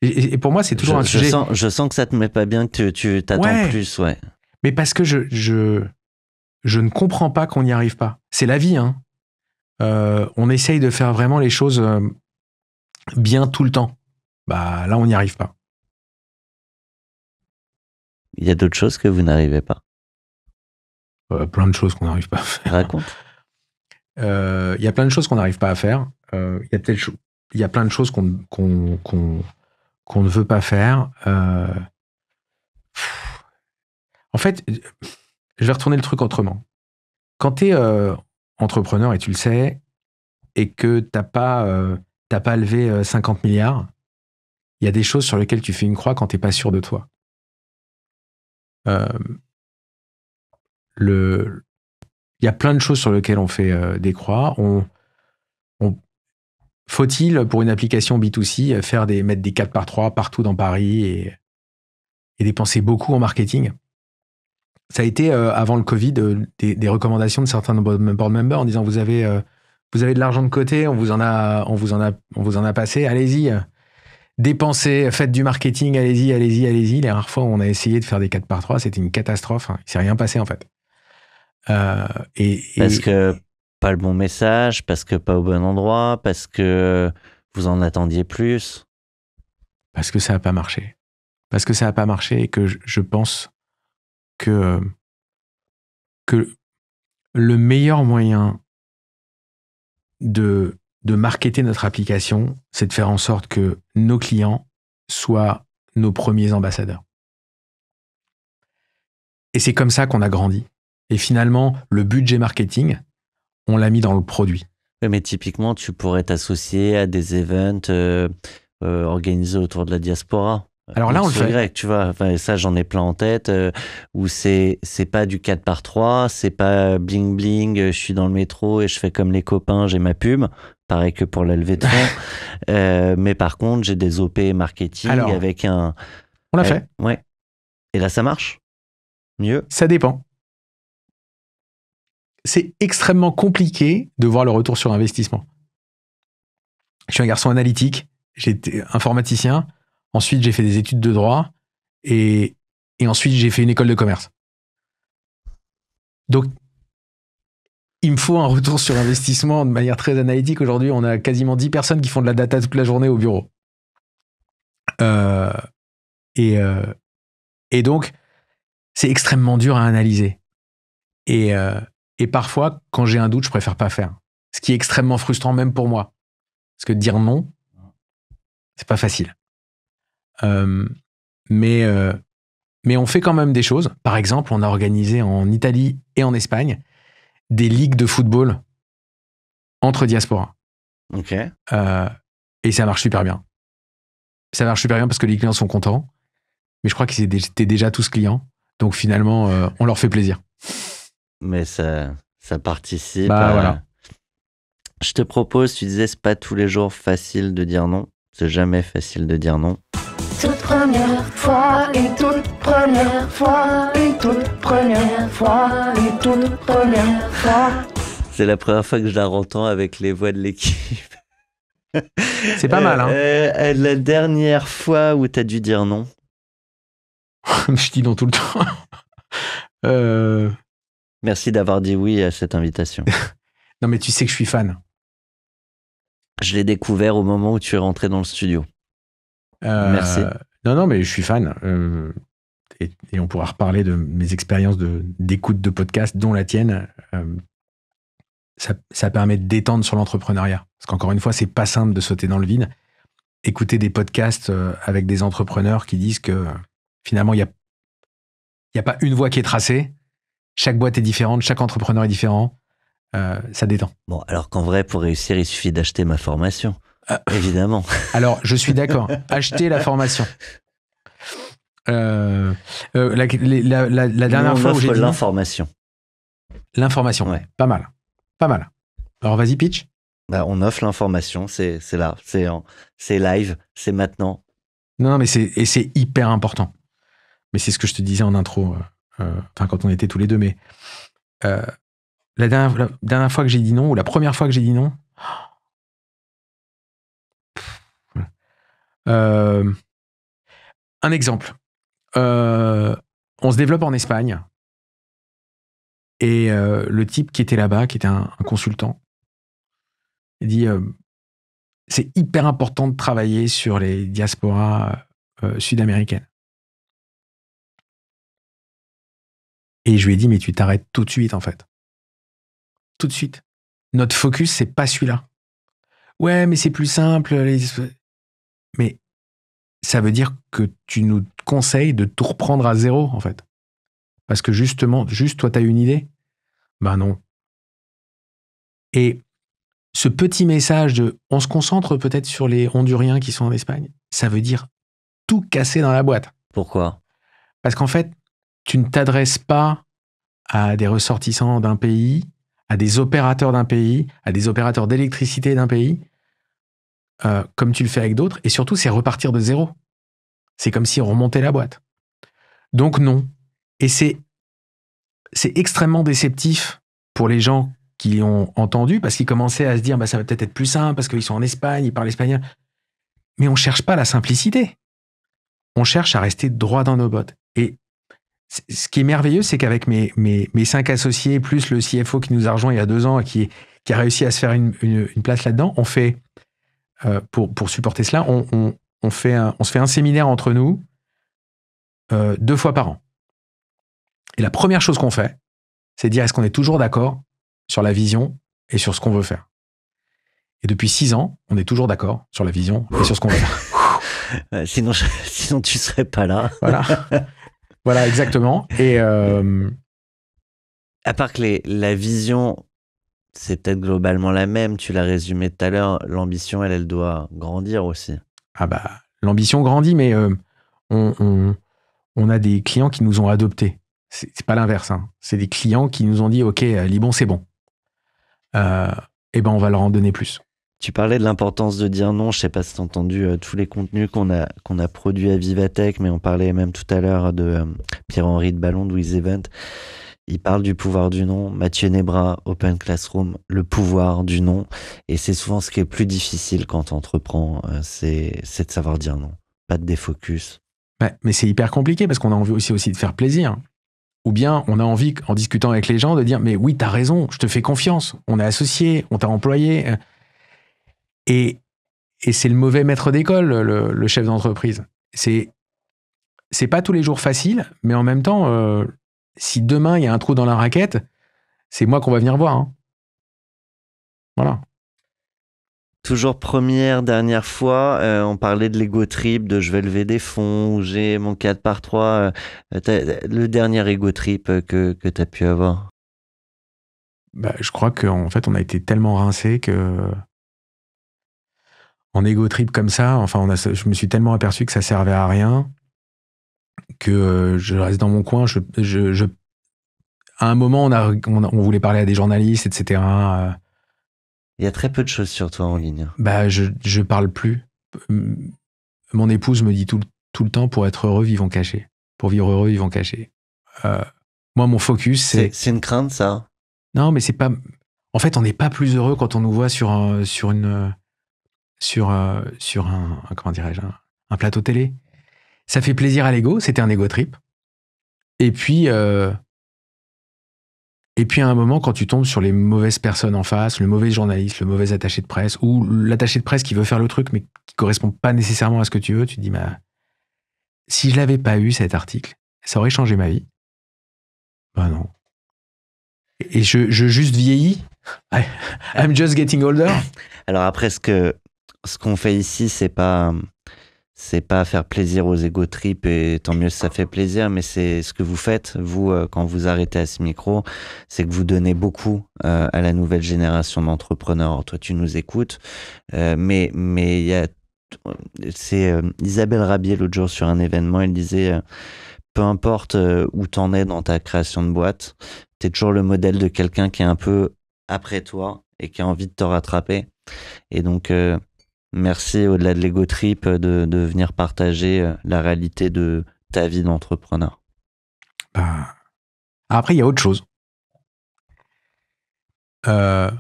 [SPEAKER 2] Et pour moi, c'est toujours un sujet.
[SPEAKER 1] Je sens que ça te met pas bien, que tu t'attends
[SPEAKER 2] Ouais.
[SPEAKER 1] plus, ouais.
[SPEAKER 2] Mais parce que je ne comprends pas qu'on n'y arrive pas. C'est la vie, hein. On essaye de faire vraiment les choses bien tout le temps. Bah là, on n'y arrive pas.
[SPEAKER 1] Il y a d'autres choses que vous n'arrivez pas.
[SPEAKER 2] Plein de choses qu'on n'arrive pas à faire.
[SPEAKER 1] Raconte.
[SPEAKER 2] Il y a plein de choses qu'on n'arrive pas à faire. Il y a plein de choses qu'on ne veut pas faire. En fait, je vais retourner le truc autrement. Quand tu es entrepreneur, et tu le sais, et que t'as pas levé 50 milliards, il y a des choses sur lesquelles tu fais une croix quand tu n'es pas sûr de toi. Il y a plein de choses sur lesquelles on fait des croix. Faut-il, pour une application B2C, mettre des 4x3 partout dans Paris et dépenser beaucoup en marketing ? Ça a été, avant le Covid, des recommandations de certains board members en disant vous avez de l'argent de côté, on vous en a passé, allez-y, dépensez, faites du marketing, allez-y. Les rares fois où on a essayé de faire des 4x3, c'était une catastrophe. Hein. Il ne s'est rien passé en fait.
[SPEAKER 1] Parce que pas le bon message, parce que pas au bon endroit, parce que vous en attendiez plus.
[SPEAKER 2] Parce que ça n'a pas marché. Parce que ça n'a pas marché et que je pense que le meilleur moyen de marketer notre application, c'est de faire en sorte que nos clients soient nos premiers ambassadeurs. Et c'est comme ça qu'on a grandi. Et finalement, le budget marketing, on l'a mis dans le produit.
[SPEAKER 1] Oui, mais typiquement, tu pourrais t'associer à des events organisés autour de la diaspora.
[SPEAKER 2] Alors là, on le fait.
[SPEAKER 1] Grec, tu vois, enfin, ça, j'en ai plein en tête, où c'est pas du 4x3, c'est pas bling bling, je suis dans le métro et je fais comme les copains, j'ai ma pub. Pareil que pour la levée de fonds. Mais par contre, j'ai des OP marketing avec un...
[SPEAKER 2] On l'a fait.
[SPEAKER 1] Ouais. Et là, ça marche ? Mieux ?
[SPEAKER 2] Ça dépend. C'est extrêmement compliqué de voir le retour sur investissement. Je suis un garçon analytique, j'étais informaticien, ensuite j'ai fait des études de droit et ensuite j'ai fait une école de commerce. Donc, il me faut un retour sur investissement de manière très analytique. Aujourd'hui, on a quasiment 10 personnes qui font de la data toute la journée au bureau. Et donc, c'est extrêmement dur à analyser. Et parfois, quand j'ai un doute, je préfère pas faire. Ce qui est extrêmement frustrant même pour moi. Parce que dire non, c'est pas facile. Mais on fait quand même des choses. Par exemple, on a organisé en Italie et en Espagne des ligues de football entre diaspora.
[SPEAKER 1] Ok.
[SPEAKER 2] Et ça marche super bien. Ça marche super bien parce que les clients sont contents. Mais je crois qu'ils étaient déjà tous clients. Donc finalement, on leur fait plaisir.
[SPEAKER 1] Mais ça participe.
[SPEAKER 2] Voilà.
[SPEAKER 1] Je te propose, tu disais, c'est pas tous les jours facile de dire non. C'est jamais facile de dire non.
[SPEAKER 5] toute première fois, les toutes premières fois, les toutes premières fois, les toutes premières fois.
[SPEAKER 1] C'est la première fois que je la entends avec les voix de l'équipe.
[SPEAKER 2] C'est pas mal, hein.
[SPEAKER 1] La dernière fois où t'as dû dire non.
[SPEAKER 2] Je dis non tout le temps.
[SPEAKER 1] Merci d'avoir dit oui à cette invitation.
[SPEAKER 2] Non, mais tu sais que je suis fan.
[SPEAKER 1] Je l'ai découvert au moment où tu es rentré dans le studio. Merci.
[SPEAKER 2] Non, mais je suis fan. Et on pourra reparler de mes expériences d'écoute de podcast, dont la tienne. Ça permet de détendre sur l'entrepreneuriat. Parce qu'encore une fois, c'est pas simple de sauter dans le vide. Écouter des podcasts avec des entrepreneurs qui disent que finalement, il n'y a pas une voie qui est tracée. Chaque boîte est différente, chaque entrepreneur est différent. Ça détend.
[SPEAKER 1] Bon, alors qu'en vrai, pour réussir, il suffit d'acheter ma formation. Évidemment.
[SPEAKER 2] Alors, je suis d'accord. Achetez la formation. La dernière fois où j'ai dit
[SPEAKER 1] l'information.
[SPEAKER 2] L'information,
[SPEAKER 1] ouais.
[SPEAKER 2] Pas mal. Pas mal. Alors, vas-y, pitch.
[SPEAKER 1] Bah, on offre l'information, c'est là, c'est live, c'est maintenant.
[SPEAKER 2] Non, mais c'est hyper important. Mais c'est ce que je te disais en intro, quand on était tous les deux. Mais la dernière fois que j'ai dit non, ou la première fois que j'ai dit non, un exemple. On se développe en Espagne. Et le type qui était là-bas, qui était un consultant, il dit c'est hyper important de travailler sur les diasporas sud-américaines. Et je lui ai dit, mais tu t'arrêtes tout de suite, en fait. Tout de suite. Notre focus, c'est pas celui-là. Ouais, mais c'est plus simple. Mais ça veut dire que tu nous conseilles de tout reprendre à zéro, en fait. Parce que justement, juste toi, t'as une idée? Ben non. Et ce petit message de on se concentre peut-être sur les Honduriens qui sont en Espagne, ça veut dire tout casser dans la boîte.
[SPEAKER 1] Pourquoi?
[SPEAKER 2] Parce qu'en fait, tu ne t'adresses pas à des ressortissants d'un pays, à des opérateurs d'un pays, à des opérateurs d'électricité d'un pays, comme tu le fais avec d'autres. Et surtout, c'est repartir de zéro. C'est comme si on remontait la boîte. Donc non. Et c'est extrêmement déceptif pour les gens qui ont entendu, parce qu'ils commençaient à se dire ça va peut-être être plus simple, parce qu'ils sont en Espagne, ils parlent espagnol. Mais on ne cherche pas la simplicité. On cherche à rester droit dans nos bottes. Et ce qui est merveilleux, c'est qu'avec mes 5 associés, plus le CFO qui nous a rejoint il y a 2 ans et qui a réussi à se faire une place là-dedans, on fait, pour supporter cela, on se fait un séminaire entre nous 2 fois par an. Et la première chose qu'on fait, c'est dire est-ce qu'on est toujours d'accord sur la vision et sur ce qu'on veut faire. Et depuis 6 ans, on est toujours d'accord sur la vision et sur ce qu'on veut faire.
[SPEAKER 1] Sinon tu serais pas là.
[SPEAKER 2] Voilà, exactement. Et
[SPEAKER 1] à part que la vision, c'est peut-être globalement la même, tu l'as résumé tout à l'heure, l'ambition, elle doit grandir aussi.
[SPEAKER 2] Ah l'ambition grandit, mais on a des clients qui nous ont adoptés. C'est pas l'inverse, hein. C'est des clients qui nous ont dit ok, Libon, c'est bon. On va leur en donner plus.
[SPEAKER 1] Tu parlais de l'importance de dire non. Je sais pas si tu as entendu tous les contenus qu'on a produits à Vivatech, mais on parlait même tout à l'heure de Pierre-Henri de Ballon, de Wiz Event. Il parle du pouvoir du non. Mathieu Nebra, Open Classroom, le pouvoir du non. Et c'est souvent ce qui est plus difficile quand tu entreprends, c'est de savoir dire non. Pas de défocus.
[SPEAKER 2] Mais c'est hyper compliqué parce qu'on a envie aussi de faire plaisir. Ou bien on a envie, en discutant avec les gens, de dire mais oui, t'as raison, je te fais confiance. On est associés, on t'a employé. Et c'est le mauvais maître d'école, le chef d'entreprise. C'est pas tous les jours facile, mais en même temps, si demain il y a un trou dans la raquette, c'est moi qu'on va venir voir. Hein. Voilà.
[SPEAKER 1] Toujours dernière fois, on parlait de l'ego trip, de je vais lever des fonds, ou j'ai mon 4x3. Le dernier ego trip que tu as pu avoir?
[SPEAKER 2] Je crois qu'en fait, on a été tellement rincés que en ego trip comme ça, je me suis tellement aperçu que ça servait à rien que je reste dans mon coin. À un moment, on voulait parler à des journalistes, etc.
[SPEAKER 1] Il y a très peu de choses sur toi en ligne.
[SPEAKER 2] Je parle plus. Mon épouse me dit tout le temps pour être heureux, vivons cachés. Pour vivre heureux, vivons cachés. Moi, mon focus,
[SPEAKER 1] C'est une crainte, ça.
[SPEAKER 2] Non, mais c'est pas... En fait, on n'est pas plus heureux quand on nous voit sur un comment dirais-je, un plateau télé. Ça fait plaisir à l'ego, c'était un ego trip. Et puis à un moment, quand tu tombes sur les mauvaises personnes en face, le mauvais journaliste, le mauvais attaché de presse, ou l'attaché de presse qui veut faire le truc, mais qui correspond pas nécessairement à ce que tu veux, tu te dis, si je l'avais pas eu, cet article, ça aurait changé ma vie. Ben non. Et je juste vieillis. I'm just getting older.
[SPEAKER 1] Alors après, ce qu'on fait ici, c'est pas faire plaisir aux ego trips, et tant mieux si ça fait plaisir, mais c'est ce que vous faites, vous, quand vous arrêtez à ce micro, c'est que vous donnez beaucoup à la nouvelle génération d'entrepreneurs. Toi, tu nous écoutes, mais il y a... C'est Isabelle Rabier l'autre jour sur un événement, elle disait peu importe où t'en es dans ta création de boîte, t'es toujours le modèle de quelqu'un qui est un peu après toi et qui a envie de te rattraper. Et donc merci, au-delà de l'ego trip, de venir partager la réalité de ta vie d'entrepreneur.
[SPEAKER 2] Après, il y a autre chose. Moi,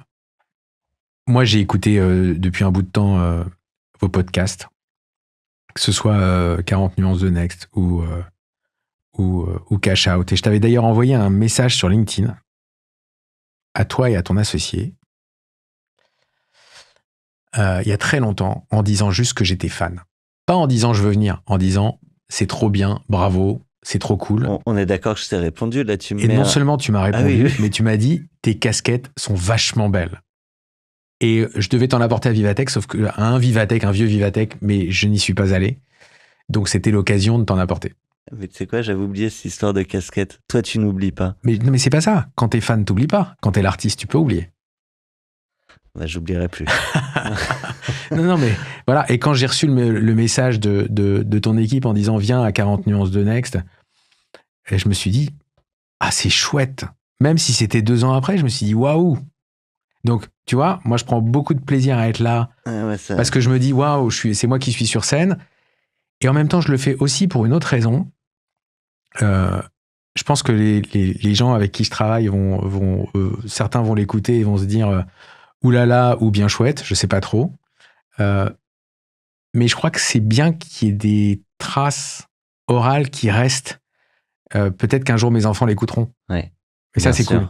[SPEAKER 2] j'ai écouté depuis un bout de temps vos podcasts, que ce soit 40 nuances de Next ou Cash Out. Et je t'avais d'ailleurs envoyé un message sur LinkedIn à toi et à ton associé il y a très longtemps, en disant juste que j'étais fan. Pas en disant je veux venir, en disant c'est trop bien, bravo, c'est trop cool.
[SPEAKER 1] On est d'accord que je t'ai répondu là.
[SPEAKER 2] Et non seulement tu m'as répondu,
[SPEAKER 1] oui.
[SPEAKER 2] mais tu m'as dit tes casquettes sont vachement belles. Et je devais t'en apporter à Vivatech, sauf qu'à un vieux Vivatech, mais je n'y suis pas allé. Donc c'était l'occasion de t'en apporter.
[SPEAKER 1] Mais tu sais quoi, j'avais oublié cette histoire de casquette. Toi, tu n'oublies pas.
[SPEAKER 2] Mais non, mais c'est pas ça. Quand t'es fan, t'oublies pas. Quand t'es l'artiste, tu peux oublier.
[SPEAKER 1] J'oublierai plus.
[SPEAKER 2] non, mais voilà. Et quand j'ai reçu le message de ton équipe en disant viens à 40 nuances de Next, et je me suis dit c'est chouette. Même si c'était 2 ans après, je me suis dit waouh. Donc, tu vois, moi, je prends beaucoup de plaisir à être là parce que je me dis waouh, c'est moi qui suis sur scène. Et en même temps, je le fais aussi pour une autre raison. Je pense que les gens avec qui je travaille certains vont l'écouter et vont se dire oulala ou bien chouette, je sais pas trop. Mais je crois que c'est bien qu'il y ait des traces orales qui restent. Peut-être qu'un jour mes enfants l'écouteront.
[SPEAKER 1] Ouais.
[SPEAKER 2] Et ça, c'est cool.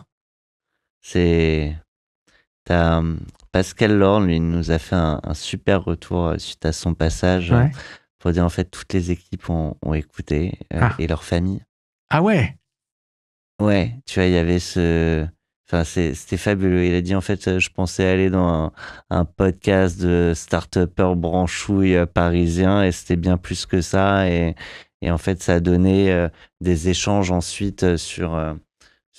[SPEAKER 1] T'as Pascal Lorne, lui, nous a fait un super retour suite à son passage. Pour dire, en fait, toutes les équipes ont écouté et leur famille.
[SPEAKER 2] Ah ouais?
[SPEAKER 1] Ouais, tu vois, il y avait Enfin, c'était fabuleux. Il a dit, en fait, je pensais aller dans un podcast de start-upper branchouille parisien, et c'était bien plus que ça. Et en fait, ça a donné des échanges ensuite sur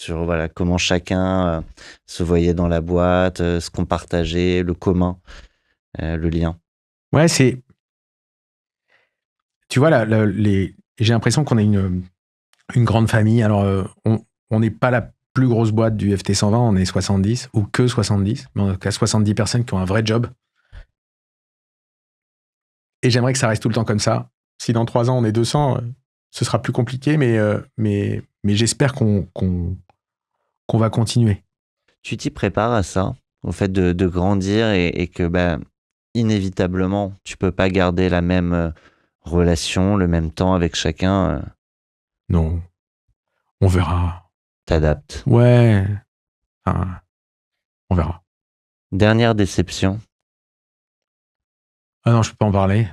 [SPEAKER 1] voilà, comment chacun se voyait dans la boîte, ce qu'on partageait, le commun, le lien.
[SPEAKER 2] Ouais, c'est... Tu vois, j'ai l'impression qu'on a une grande famille. Alors, on n'est pas la plus grosse boîte du FT 120, on est 70, ou que 70, mais on a 70 personnes qui ont un vrai job. Et j'aimerais que ça reste tout le temps comme ça. Si dans 3 ans, on est 200, ce sera plus compliqué, mais j'espère qu'on va continuer.
[SPEAKER 1] Tu t'y prépares à ça, au fait de grandir et que inévitablement, tu peux pas garder la même relation, le même temps avec chacun.
[SPEAKER 2] Non, on verra.
[SPEAKER 1] T'adaptes.
[SPEAKER 2] Ouais, enfin, on verra.
[SPEAKER 1] Dernière déception.
[SPEAKER 2] Ah non, je peux pas en parler.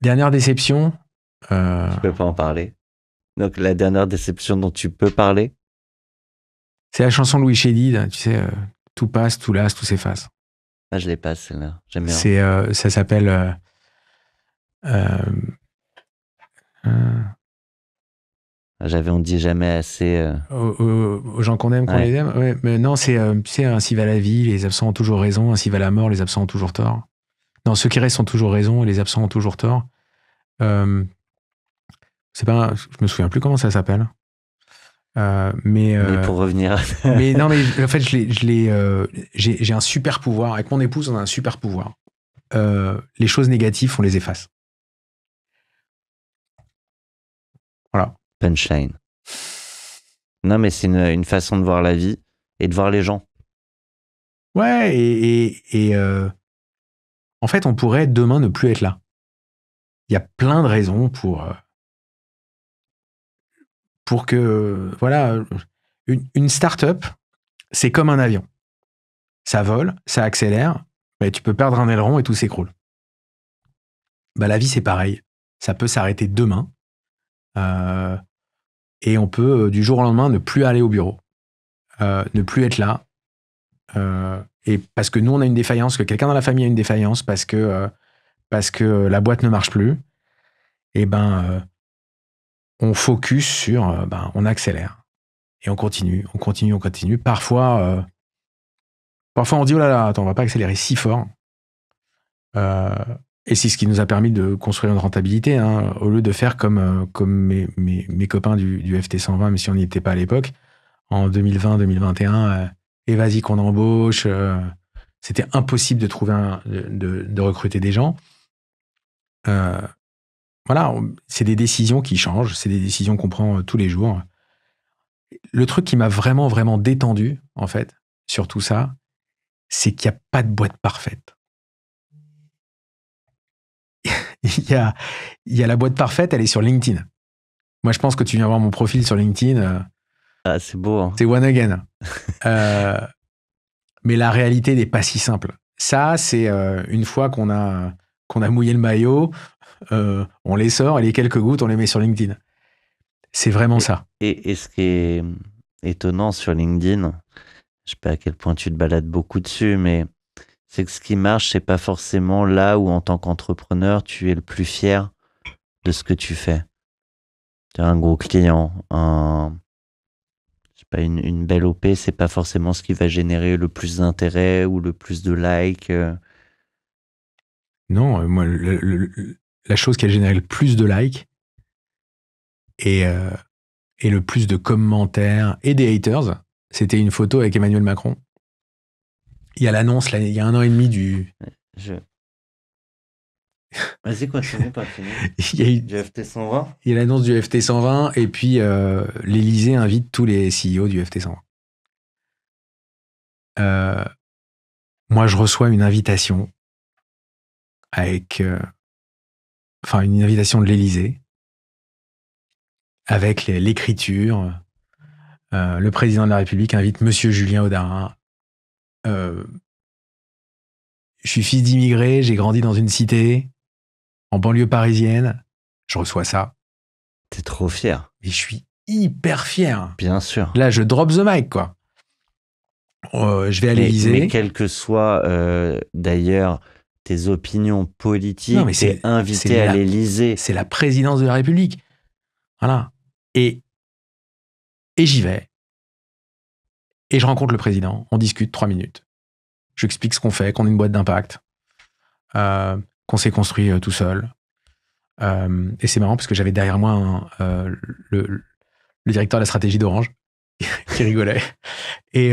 [SPEAKER 2] Dernière déception.
[SPEAKER 1] Tu peux pas en parler. Donc la dernière déception dont tu peux parler.
[SPEAKER 2] C'est la chanson de Louis Chédid, tu sais, tout passe, tout lasse, tout s'efface.
[SPEAKER 1] Ah, je l'ai pas celle-là. J'aime bien.
[SPEAKER 2] Ça s'appelle.
[SPEAKER 1] J'avais on dit jamais assez.
[SPEAKER 2] Aux gens qu'on aime, qu'on les aime. Ouais, mais non, c'est ainsi va la vie, les absents ont toujours raison, ainsi va la mort, les absents ont toujours tort. Non, ceux qui restent ont toujours raison et les absents ont toujours tort. C'est pas, je me souviens plus comment ça s'appelle. Mais
[SPEAKER 1] pour revenir.
[SPEAKER 2] mais non, mais en fait, j'ai un super pouvoir. Avec mon épouse, on a un super pouvoir. les choses négatives, on les efface. Voilà.
[SPEAKER 1] Punchline. Non, mais c'est une façon de voir la vie et de voir les gens.
[SPEAKER 2] Ouais, et en fait, on pourrait demain ne plus être là. Il y a plein de raisons pour que, voilà, une start-up, c'est comme un avion. Ça vole, ça accélère, mais tu peux perdre un aileron et tout s'écroule. Bah, la vie, c'est pareil. Ça peut s'arrêter demain. Et on peut, du jour au lendemain, ne plus aller au bureau. Ne plus être là. Et parce que nous, on a une défaillance, que quelqu'un dans la famille a une défaillance, parce que la boîte ne marche plus, et on focus sur, on accélère. Et on continue. Parfois, on dit, oh là là, attends, on va pas accélérer si fort. Et c'est ce qui nous a permis de construire une rentabilité, hein, au lieu de faire comme mes copains du FT 120, mais si on n'y était pas à l'époque, en 2020-2021, et vas-y qu'on embauche. C'était impossible de trouver de recruter des gens. Voilà, c'est des décisions qui changent, c'est des décisions qu'on prend tous les jours. Le truc qui m'a vraiment, vraiment détendu, en fait, sur tout ça, c'est qu'il n'y a pas de boîte parfaite. Il y a la boîte parfaite, elle est sur LinkedIn. Moi, je pense que tu viens voir mon profil sur LinkedIn.
[SPEAKER 1] Ah, c'est beau. Hein.
[SPEAKER 2] C'est one again. Mais la réalité n'est pas si simple. Ça, c'est une fois qu'on a mouillé le maillot, on les sort et les quelques gouttes, on les met sur LinkedIn. C'est vraiment ça.
[SPEAKER 1] Et ce qui est étonnant sur LinkedIn, je sais pas à quel point tu te balades beaucoup dessus, mais c'est que ce qui marche, c'est pas forcément là où en tant qu'entrepreneur, tu es le plus fier de ce que tu fais. Tu as un gros client, je sais pas, une belle OP, c'est pas forcément ce qui va générer le plus d'intérêt ou le plus de likes.
[SPEAKER 2] Non, moi, la chose qui a généré le plus de likes et le plus de commentaires et des haters, c'était une photo avec Emmanuel Macron. Il y a l'annonce, il y a 1 an et demi du...
[SPEAKER 1] Vas-y, continue.
[SPEAKER 2] Il y a eu
[SPEAKER 1] Du FT 120.
[SPEAKER 2] Il y a l'annonce du FT 120 et puis l'Élysée invite tous les CEO du FT 120. Moi, je reçois une invitation avec... une invitation de l'Élysée avec l'écriture. Le président de la République invite Monsieur Julien Audara. Je suis fils d'immigrés, j'ai grandi dans une cité, en banlieue parisienne. Je reçois ça.
[SPEAKER 1] T'es trop fier.
[SPEAKER 2] Et je suis hyper fier.
[SPEAKER 1] Bien sûr.
[SPEAKER 2] Là, je drop the mic, quoi. Je vais à l'Élysée.
[SPEAKER 1] Mais quelles que soient, d'ailleurs, tes opinions politiques, t'es invité à l'Élysée.
[SPEAKER 2] C'est la présidence de la République. Voilà. Et j'y vais. Et je rencontre le président. On discute 3 minutes. Je lui explique ce qu'on fait, qu'on est une boîte d'impact, qu'on s'est construit tout seul. Et c'est marrant parce que j'avais derrière moi le directeur de la stratégie d'Orange qui rigolait. Et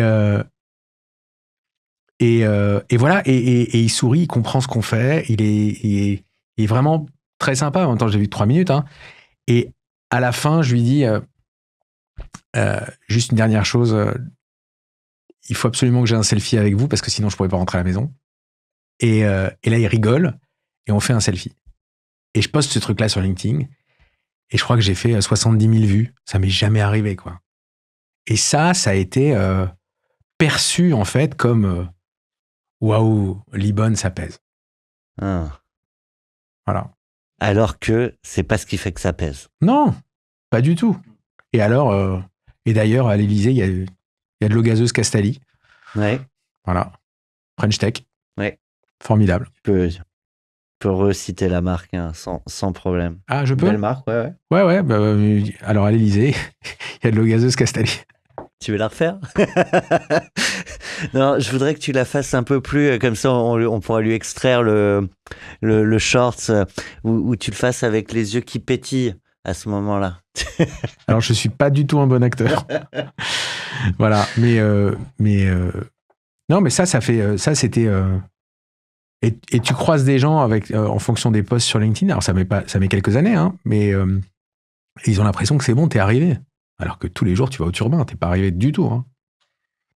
[SPEAKER 2] voilà. Et il sourit, il comprend ce qu'on fait. Il est vraiment très sympa. En même temps, j'ai vu 3 minutes. Hein. Et à la fin, je lui dis juste une dernière chose. Il faut absolument que j'ai un selfie avec vous parce que sinon je pourrais pas rentrer à la maison. Et là, il rigole et on fait un selfie. Et je poste ce truc-là sur LinkedIn et je crois que j'ai fait 70 000 vues. Ça m'est jamais arrivé, quoi. Et ça a été perçu en fait comme waouh, Libon, ça pèse.
[SPEAKER 1] Ah.
[SPEAKER 2] Voilà.
[SPEAKER 1] Alors que c'est pas ce qui fait que ça pèse.
[SPEAKER 2] Non, pas du tout. Et alors, et d'ailleurs, à l'Élysée, il y a de l'eau gazeuse Castali.
[SPEAKER 1] Ouais.
[SPEAKER 2] Voilà. French Tech.
[SPEAKER 1] Ouais.
[SPEAKER 2] Formidable.
[SPEAKER 1] Tu peux reciter la marque hein, sans problème.
[SPEAKER 2] Ah, je peux.
[SPEAKER 1] Belle marque, ouais.
[SPEAKER 2] Ouais. Alors, à l'Élysée, il y a de l'eau gazeuse Castali.
[SPEAKER 1] Tu veux la refaire? Non, je voudrais que tu la fasses un peu plus, comme ça on pourra lui extraire le short, où tu le fasses avec les yeux qui pétillent à ce moment-là.
[SPEAKER 2] Alors, je suis pas du tout un bon acteur. Voilà, mais non, mais ça fait, ça c'était Et tu croises des gens en fonction des posts sur LinkedIn. Alors, ça met quelques années, hein, mais ils ont l'impression que c'est bon, t'es arrivé. Alors que tous les jours, tu vas au turbin, t'es pas arrivé du tout. Hein.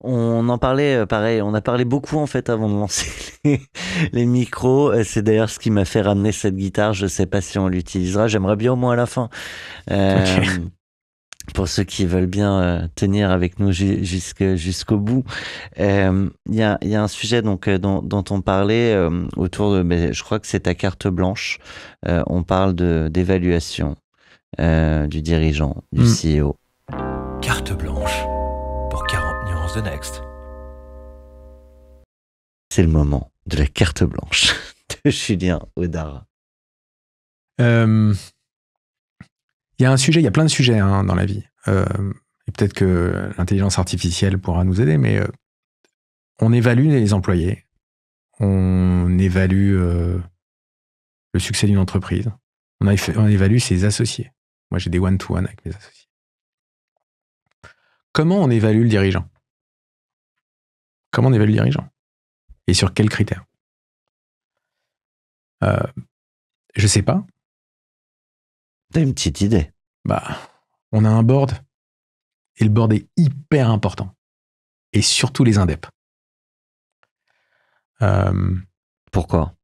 [SPEAKER 1] On en parlait, pareil, on a parlé beaucoup en fait avant de lancer les micros. C'est d'ailleurs ce qui m'a fait ramener cette guitare. Je sais pas si on l'utilisera. J'aimerais bien au moins à la fin. Pour ceux qui veulent bien tenir avec nous jusqu'au bout. Il y a un sujet donc dont on parlait autour de, mais je crois que c'est ta carte blanche. On parle d'évaluation du dirigeant, du CEO.
[SPEAKER 3] Carte blanche pour 40 nuances de Next.
[SPEAKER 1] C'est le moment de la carte blanche de Julien Audara.
[SPEAKER 2] Il y a plein de sujets dans la vie. Et peut-être que l'intelligence artificielle pourra nous aider, mais on évalue les employés, on évalue le succès d'une entreprise, on évalue ses associés. Moi, j'ai des one-to-one avec mes associés. Comment on évalue le dirigeant ? Et sur quels critères ? Je sais pas.
[SPEAKER 1] T'as une petite idée ?
[SPEAKER 2] On a un board, et le board est hyper important. Et surtout les indeps.
[SPEAKER 1] Pourquoi ?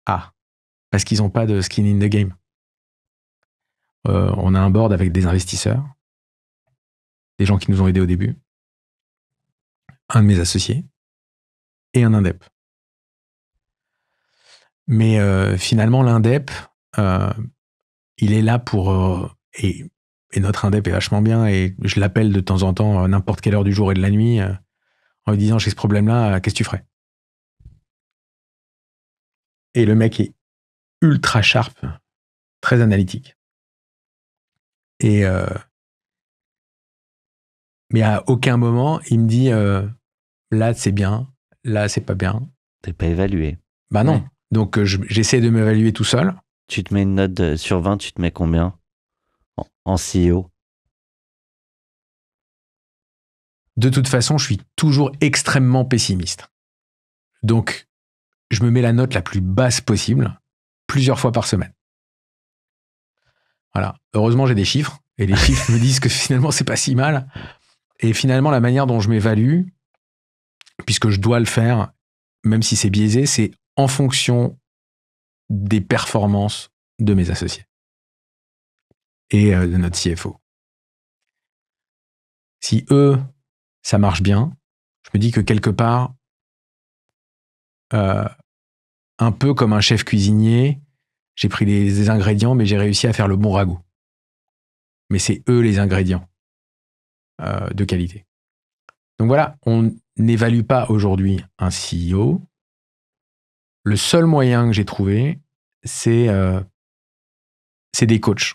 [SPEAKER 2] Parce qu'ils n'ont pas de skin in the game. On a un board avec des investisseurs, des gens qui nous ont aidés au début, un de mes associés et un indep. Mais finalement, l'indep, il est là pour... et notre indep est vachement bien, et je l'appelle de temps en temps à n'importe quelle heure du jour et de la nuit en lui disant, j'ai ce problème-là, qu'est-ce que tu ferais ? Et le mec est ultra sharp, très analytique. Et mais à aucun moment, il me dit là, c'est bien, là, c'est pas bien.
[SPEAKER 1] T'es pas évalué.
[SPEAKER 2] Non. Ouais. Donc, j'essaie de m'évaluer tout seul.
[SPEAKER 1] Tu te mets une note sur 20, tu te mets combien en CEO ?
[SPEAKER 2] De toute façon, je suis toujours extrêmement pessimiste. Donc, je me mets la note la plus basse possible, plusieurs fois par semaine. Voilà. Heureusement, j'ai des chiffres, et les chiffres me disent que finalement, c'est pas si mal. Et finalement, la manière dont je m'évalue, puisque je dois le faire, même si c'est biaisé, c'est en fonction des performances de mes associés et de notre CFO. Si eux, ça marche bien, je me dis que quelque part, un peu comme un chef cuisinier, j'ai pris des ingrédients, mais j'ai réussi à faire le bon ragoût. Mais c'est eux les ingrédients de qualité. Donc voilà, on n'évalue pas aujourd'hui un CEO. Le seul moyen que j'ai trouvé, c'est des coachs.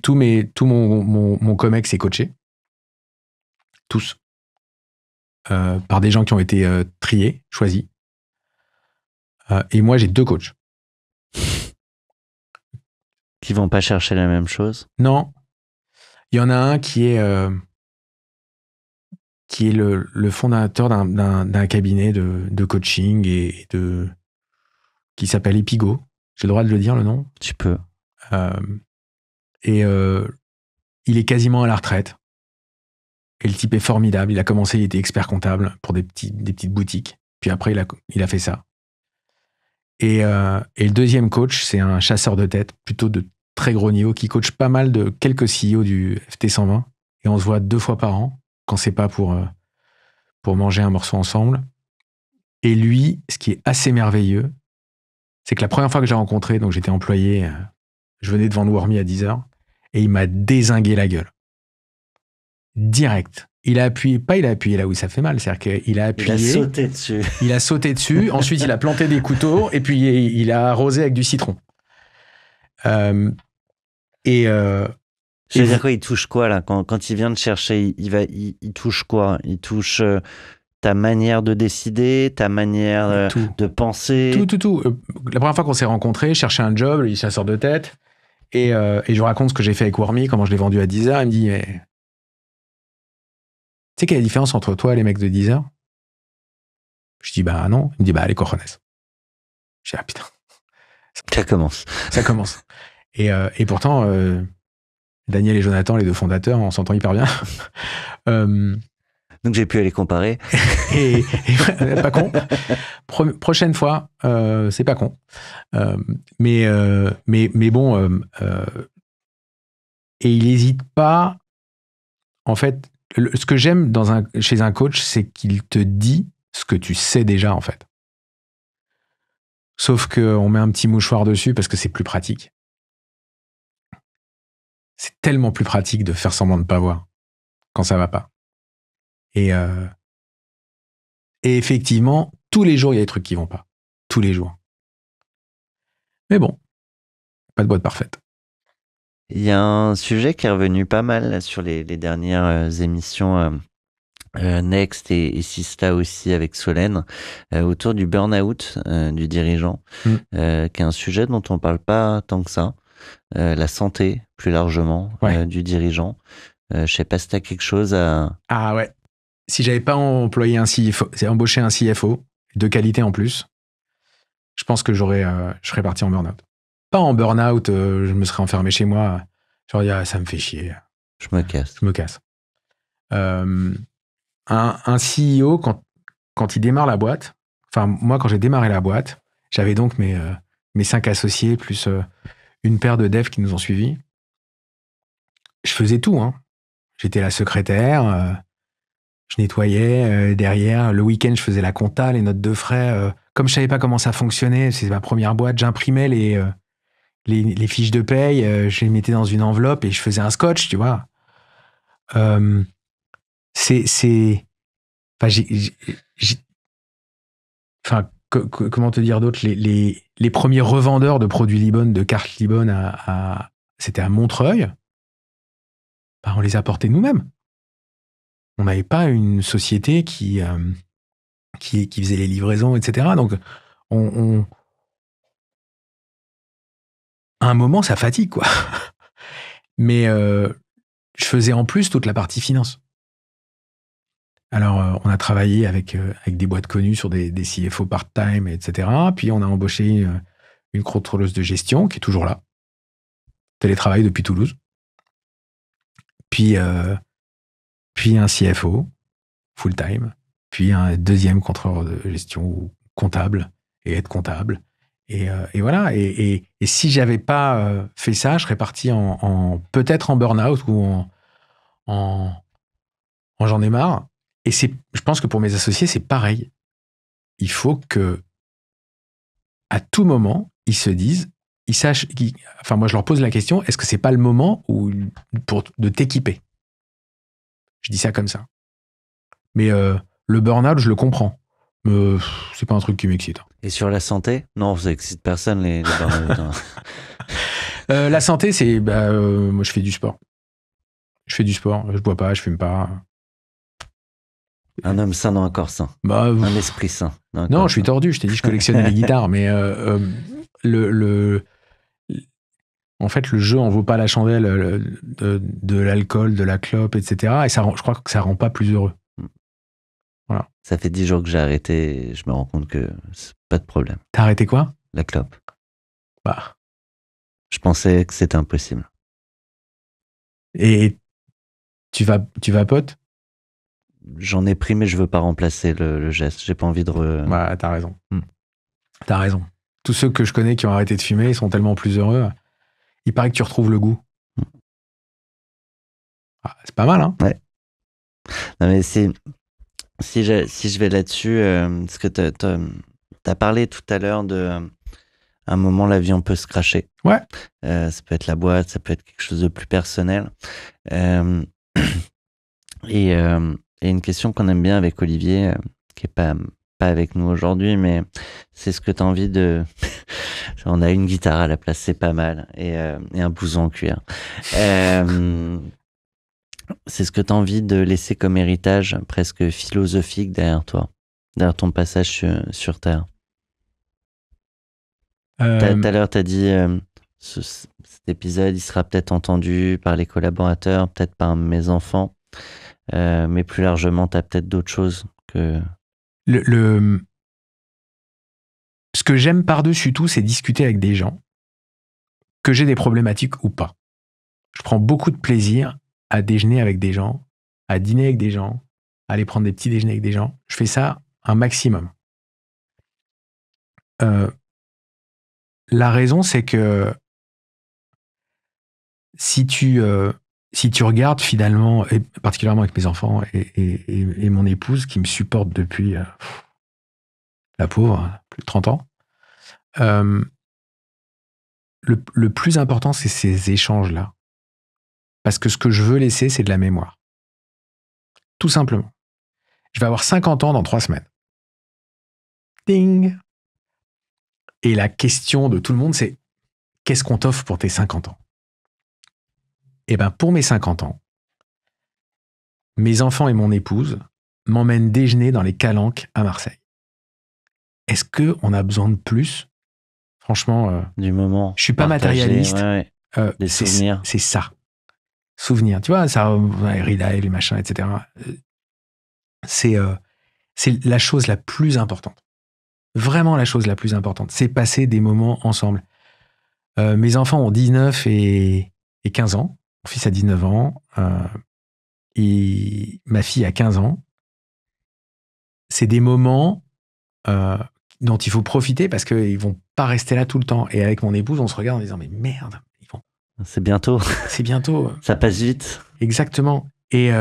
[SPEAKER 2] Tout mon Comex est coaché. Tous. Par des gens qui ont été triés, choisis. Et moi, j'ai 2 coachs.
[SPEAKER 1] Qui vont pas chercher la même chose ?
[SPEAKER 2] Non. Il y en a un qui est le fondateur d'un cabinet de coaching qui s'appelle Epigo. J'ai le droit de le dire, le nom ?
[SPEAKER 1] Tu peux.
[SPEAKER 2] Et il est quasiment à la retraite. Et le type est formidable. Il a commencé, il était expert comptable pour des petites boutiques. Puis après, il a fait ça. Et le deuxième coach, c'est un chasseur de tête, plutôt de très gros niveau, qui coach pas mal de quelques CEO du FT120. Et on se voit 2 fois par an, quand c'est pas pour manger un morceau ensemble. Et lui, ce qui est assez merveilleux, c'est que la première fois que j'ai rencontré, donc j'étais employé, je venais devant Wormy à 10h, et il m'a dézingué la gueule. Direct. Il a appuyé là où ça fait mal, c'est-à-dire qu'il a appuyé.
[SPEAKER 1] Il a sauté dessus.
[SPEAKER 2] Il a sauté dessus, ensuite il a planté des couteaux, et puis il a arrosé avec du citron.
[SPEAKER 1] Je veux dire quoi, il touche quoi là quand il vient de chercher, il touche quoi ? Il touche ta manière de décider, ta manière de penser.
[SPEAKER 2] Tout. La première fois qu'on s'est rencontrés, je cherchais un job, il est chasseur de tête, et je lui raconte ce que j'ai fait avec Wormy, comment je l'ai vendu à 10h, il me dit sais quelle est la différence entre toi et les mecs de Deezer? Je dis, bah non. Il me dit, bah les cojones. Je dis, ah putain.
[SPEAKER 1] Ça commence.
[SPEAKER 2] Ça commence. Et pourtant, Daniel et Jonathan, les deux fondateurs, on s'entend hyper bien.
[SPEAKER 1] Donc j'ai pu aller comparer.
[SPEAKER 2] et pas con. Prochaine fois, c'est pas con. Mais bon, et il n'hésite pas. En fait, ce que j'aime chez un coach, c'est qu'il te dit ce que tu sais déjà, en fait. Sauf qu'on met un petit mouchoir dessus parce que c'est plus pratique. C'est tellement plus pratique de faire semblant de ne pas voir quand ça va pas. Et effectivement, tous les jours, il y a des trucs qui vont pas. Tous les jours. Mais bon, pas de boîte parfaite.
[SPEAKER 1] Il y a un sujet qui est revenu pas mal là, sur les dernières émissions Next et Sista aussi avec Solène, autour du burn-out du dirigeant, qui est un sujet dont on parle pas tant que ça. La santé, plus largement, du dirigeant. Je sais pas si tu as quelque chose à...
[SPEAKER 2] Ah ouais. Si j'avais pas embauché un CFO, de qualité en plus, je pense que je serais parti en burn-out. Pas en burn-out, je me serais enfermé chez moi. Genre, ça me fait chier.
[SPEAKER 1] Je me casse.
[SPEAKER 2] Je me casse. Un CEO, quand il démarre la boîte, enfin, moi, quand j'ai démarré la boîte, j'avais donc mes 5 associés, plus une paire de devs qui nous ont suivis. Je faisais tout, hein. J'étais la secrétaire, je nettoyais derrière. Le week-end, je faisais la compta, les notes de frais. Comme je savais pas comment ça fonctionnait, c'est ma première boîte, j'imprimais les fiches de paye, je les mettais dans une enveloppe et je faisais un scotch, tu vois. Enfin, comment te dire d'autre, les premiers revendeurs de produits Libon, de cartes Libon, c'était à Montreuil. Ben, on les a portés nous-mêmes. On n'avait pas une société qui faisait les livraisons, etc. Donc, à un moment, ça fatigue, quoi. Mais je faisais en plus toute la partie finance. Alors, on a travaillé avec des boîtes connues sur des CFO part-time, etc. Puis, on a embauché une contrôleuse de gestion qui est toujours là. Télétravail depuis Toulouse. Puis un CFO full-time. Puis un deuxième contrôleur de gestion ou comptable et aide comptable. Et voilà. Et si j'avais pas fait ça, je serais parti peut-être en burn-out ou en j'en ai marre. Et je pense que pour mes associés, c'est pareil. Il faut que, à tout moment, ils se disent, ils sachent, enfin, moi, je leur pose la question, est-ce que c'est pas le moment de t'équiper? Je dis ça comme ça. Mais le burn-out, je le comprends. C'est pas un truc qui m'excite.
[SPEAKER 1] Et sur la santé? Non, ça excite personne, les burn-out. Hein.
[SPEAKER 2] La santé, c'est... moi, je fais du sport. Je bois pas, je fume pas.
[SPEAKER 1] Un homme sain dans un corps sain. Un esprit sain.
[SPEAKER 2] Non, je suis tordu. Je t'ai dit, je collectionnais les guitares. Mais en fait, le jeu en vaut pas la chandelle de l'alcool, de la clope, etc. Et je crois que ça rend pas plus heureux. Voilà.
[SPEAKER 1] Ça fait 10 jours que j'ai arrêté et je me rends compte que c'est pas de problème.
[SPEAKER 2] T'as arrêté quoi?
[SPEAKER 1] La clope.
[SPEAKER 2] Bah.
[SPEAKER 1] Je pensais que c'était impossible.
[SPEAKER 2] Et tu vapotes?
[SPEAKER 1] J'en ai pris, mais je veux pas remplacer le geste. J'ai pas envie de...
[SPEAKER 2] Bah, t'as raison. T'as raison. Tous ceux que je connais qui ont arrêté de fumer, ils sont tellement plus heureux. Il paraît que tu retrouves le goût. Ah, c'est pas mal, hein?
[SPEAKER 1] Ouais. Non, mais si je vais là-dessus, parce que t'as parlé tout à l'heure de... à un moment, l'avion peut se crasher.
[SPEAKER 2] Ouais.
[SPEAKER 1] Ça peut être la boîte, ça peut être quelque chose de plus personnel. Et une question qu'on aime bien avec Olivier, qui est pas avec nous aujourd'hui, mais c'est ce que tu as envie de... On a une guitare à la place, c'est pas mal, et un blouson en cuir. C'est ce que tu as envie de laisser comme héritage presque philosophique derrière toi, derrière ton passage sur Terre. Tout à l'heure, tu as dit cet épisode, il sera peut-être entendu par les collaborateurs, peut-être par mes enfants. mais plus largement, tu as peut-être d'autres choses que...
[SPEAKER 2] Ce que j'aime par-dessus tout, c'est discuter avec des gens, que j'ai des problématiques ou pas. Je prends beaucoup de plaisir à déjeuner avec des gens, à dîner avec des gens, à aller prendre des petits déjeuners avec des gens. Je fais ça un maximum. La raison, c'est que si tu regardes finalement, et particulièrement avec mes enfants et mon épouse qui me supporte depuis, la pauvre, plus de 30 ans, le plus important, c'est ces échanges-là. Parce que ce que je veux laisser, c'est de la mémoire. Tout simplement. Je vais avoir 50 ans dans 3 semaines. Ding! Et la question de tout le monde, c'est qu'est-ce qu'on t'offre pour tes 50 ans? Eh bien, pour mes 50 ans, mes enfants et mon épouse m'emmènent déjeuner dans les Calanques à Marseille. Est-ce qu'on a besoin de plus? Franchement,
[SPEAKER 1] du moment.
[SPEAKER 2] Je suis pas matérialiste.
[SPEAKER 1] Ouais. Des souvenirs.
[SPEAKER 2] C'est ça. Souvenirs. Tu vois, ça, Relive, les machins, etc. C'est la chose la plus importante. Vraiment la chose la plus importante. C'est passer des moments ensemble. Mes enfants ont 19 et 15 ans. Mon fils a 19 ans. Et ma fille a 15 ans. C'est des moments dont il faut profiter parce qu'ils ne vont pas rester là tout le temps. Et avec mon épouse, on se regarde en disant mais merde,
[SPEAKER 1] c'est bientôt.
[SPEAKER 2] C'est bientôt.
[SPEAKER 1] Ça passe vite.
[SPEAKER 2] Exactement. Et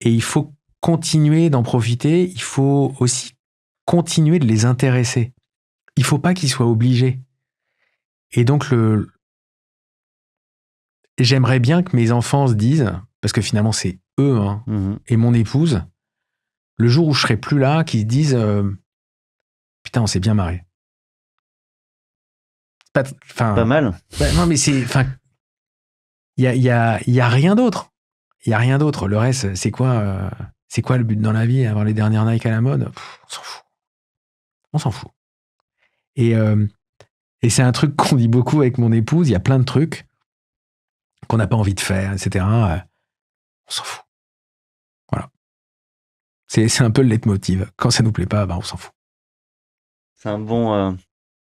[SPEAKER 2] il faut continuer d'en profiter. Il faut aussi continuer de les intéresser. Il ne faut pas qu'ils soient obligés. Et donc, j'aimerais bien que mes enfants se disent, parce que finalement, c'est eux, et mon épouse, le jour où je serai plus là, qu'ils se disent putain, on s'est bien marré.
[SPEAKER 1] Pas mal.
[SPEAKER 2] Non, mais c'est... Il y a rien d'autre. Il y a rien d'autre. Le reste, c'est quoi le but dans la vie? Avoir les dernières Nike à la mode? On s'en fout. On s'en fout. Et c'est un truc qu'on dit beaucoup avec mon épouse. Il y a plein de trucs qu'on n'a pas envie de faire, etc. On s'en fout. Voilà. C'est un peu le leitmotiv. Quand ça nous plaît pas, on s'en fout.
[SPEAKER 1] C'est un bon...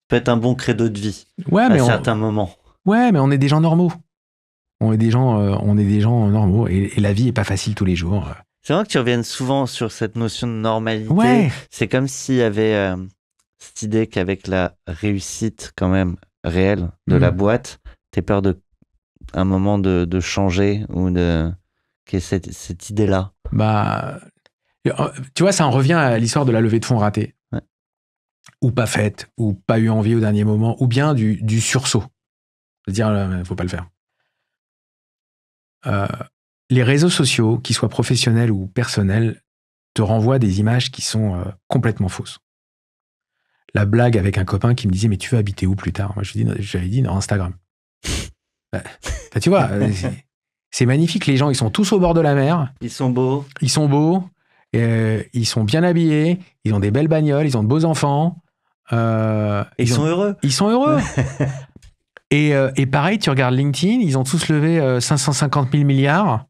[SPEAKER 1] peut être un bon credo de vie.
[SPEAKER 2] Ouais, mais
[SPEAKER 1] à certains moments.
[SPEAKER 2] Ouais, mais on est des gens normaux. On est des gens normaux. Et la vie est pas facile tous les jours.
[SPEAKER 1] C'est vrai que tu reviennes souvent sur cette notion de normalité.
[SPEAKER 2] Ouais.
[SPEAKER 1] C'est comme s'il y avait cette idée qu'avec la réussite quand même réelle de la boîte, t'as peur un moment de changer ou qu'il y ait cette idée-là.
[SPEAKER 2] Tu vois, ça en revient à l'histoire de la levée de fonds ratée.
[SPEAKER 1] Ouais.
[SPEAKER 2] Ou pas faite, ou pas eu envie au dernier moment, ou bien du sursaut. De dire, faut pas le faire. Les réseaux sociaux, qu'ils soient professionnels ou personnels, te renvoient des images qui sont complètement fausses. La blague avec un copain qui me disait, mais tu veux habiter où plus tard? Moi, j'avais dit, dans Instagram. Tu vois, c'est magnifique. Les gens, ils sont tous au bord de la mer.
[SPEAKER 1] Ils sont beaux.
[SPEAKER 2] Ils sont bien habillés. Ils ont des belles bagnoles. Ils ont de beaux enfants.
[SPEAKER 1] Ils sont heureux.
[SPEAKER 2] Ils sont heureux. Et pareil, tu regardes LinkedIn, ils ont tous levé 550 000 milliards.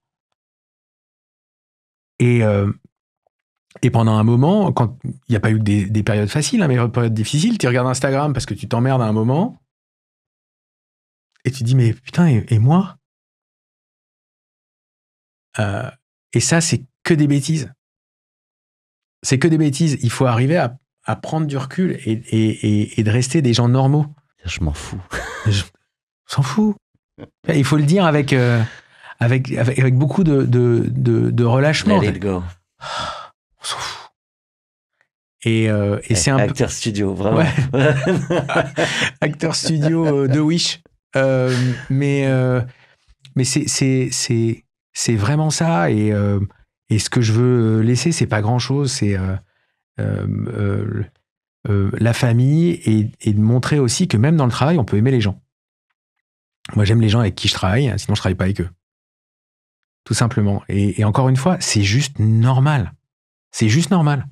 [SPEAKER 2] Et pendant un moment, quand il n'y a pas eu des périodes faciles, mais des périodes difficiles, tu regardes Instagram parce que tu t'emmerdes à un moment. Et tu te dis, mais putain, et moi? Et ça, c'est que des bêtises. C'est que des bêtises. Il faut arriver à prendre du recul et de rester des gens normaux.
[SPEAKER 1] Je m'en fous.
[SPEAKER 2] On s'en fout. Il faut le dire avec beaucoup de relâchement.
[SPEAKER 1] Let it go.
[SPEAKER 2] On s'en fout. Et c'est un
[SPEAKER 1] acteur studio, vraiment.
[SPEAKER 2] Ouais. Acteur studio de Wish. Mais c'est vraiment ça. Et ce que je veux laisser, c'est pas grand-chose. C'est la famille et de montrer aussi que même dans le travail, on peut aimer les gens. Moi, j'aime les gens avec qui je travaille, sinon je travaille pas avec eux. Tout simplement. Et encore une fois, c'est juste normal. C'est juste normal.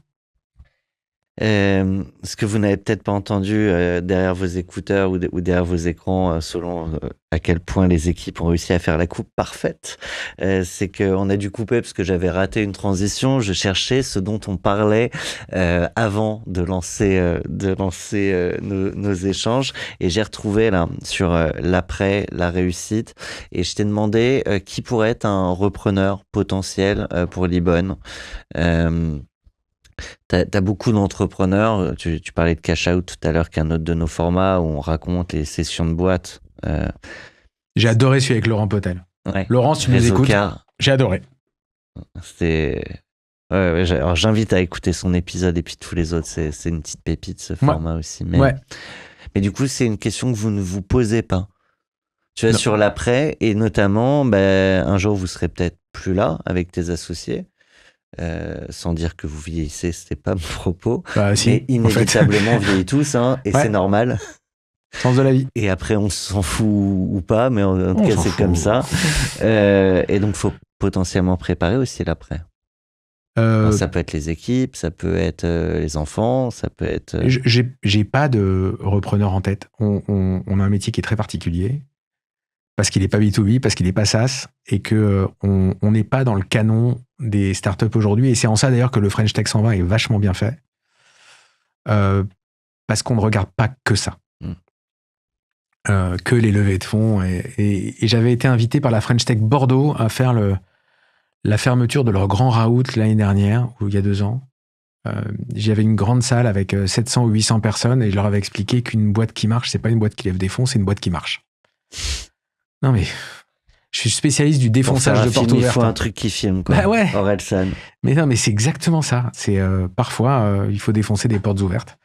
[SPEAKER 1] Ce que vous n'avez peut-être pas entendu derrière vos écouteurs ou derrière vos écrans, selon à quel point les équipes ont réussi à faire la coupe parfaite, c'est qu'on a dû couper parce que j'avais raté une transition. Je cherchais ce dont on parlait avant de lancer nos échanges, et j'ai retrouvé là sur l'après, la réussite, et je t'ai demandé qui pourrait être un repreneur potentiel pour Libon. T'as beaucoup d'entrepreneurs. Tu parlais de Cash Out tout à l'heure, qui est un autre de nos formats où on raconte les sessions de boîte.
[SPEAKER 2] J'ai adoré celui avec Laurent Potel.
[SPEAKER 1] Ouais.
[SPEAKER 2] Laurent, si tu nous
[SPEAKER 1] Réseau
[SPEAKER 2] écoutes,
[SPEAKER 1] Car.
[SPEAKER 2] j'ai adoré.
[SPEAKER 1] Ouais, alors j'invite à écouter son épisode, et puis tous les autres. C'est une petite pépite, ce format aussi. Mais du coup, c'est une question que vous ne vous posez pas. Tu vois, sur l'après, et notamment, un jour, vous serez peut-être plus là avec tes associés. Sans dire que vous vieillissez, c'était pas mon propos.
[SPEAKER 2] Si,
[SPEAKER 1] mais inévitablement, on vieillit tous, hein, et c'est normal.
[SPEAKER 2] Sens de la vie.
[SPEAKER 1] Et après, on s'en fout ou pas, mais en tout cas, c'est comme ça. Et donc, faut potentiellement préparer aussi l'après. Ça peut être les équipes, ça peut être les enfants, ça peut être...
[SPEAKER 2] J'ai pas de repreneur en tête. On a un métier qui est très particulier, parce qu'il n'est pas B2B, parce qu'il n'est pas SaaS, et qu'on n'est pas dans le canon des startups aujourd'hui. Et c'est en ça d'ailleurs que le French Tech 120 est vachement bien fait, parce qu'on ne regarde pas que ça, que les levées de fonds. Et j'avais été invité par la French Tech Bordeaux à faire la fermeture de leur grand raout l'année dernière, ou il y a 2 ans. J'avais une grande salle avec 700 ou 800 personnes, et je leur avais expliqué qu'une boîte qui marche, c'est pas une boîte qui lève des fonds, c'est une boîte qui marche. Non mais, je suis spécialiste du défonçage de portes ouvertes.
[SPEAKER 1] Il faut un truc qui filme, quoi.
[SPEAKER 2] Bah ouais.
[SPEAKER 1] Orelsan.
[SPEAKER 2] Mais non, mais c'est exactement ça. C'est parfois, il faut défoncer des portes ouvertes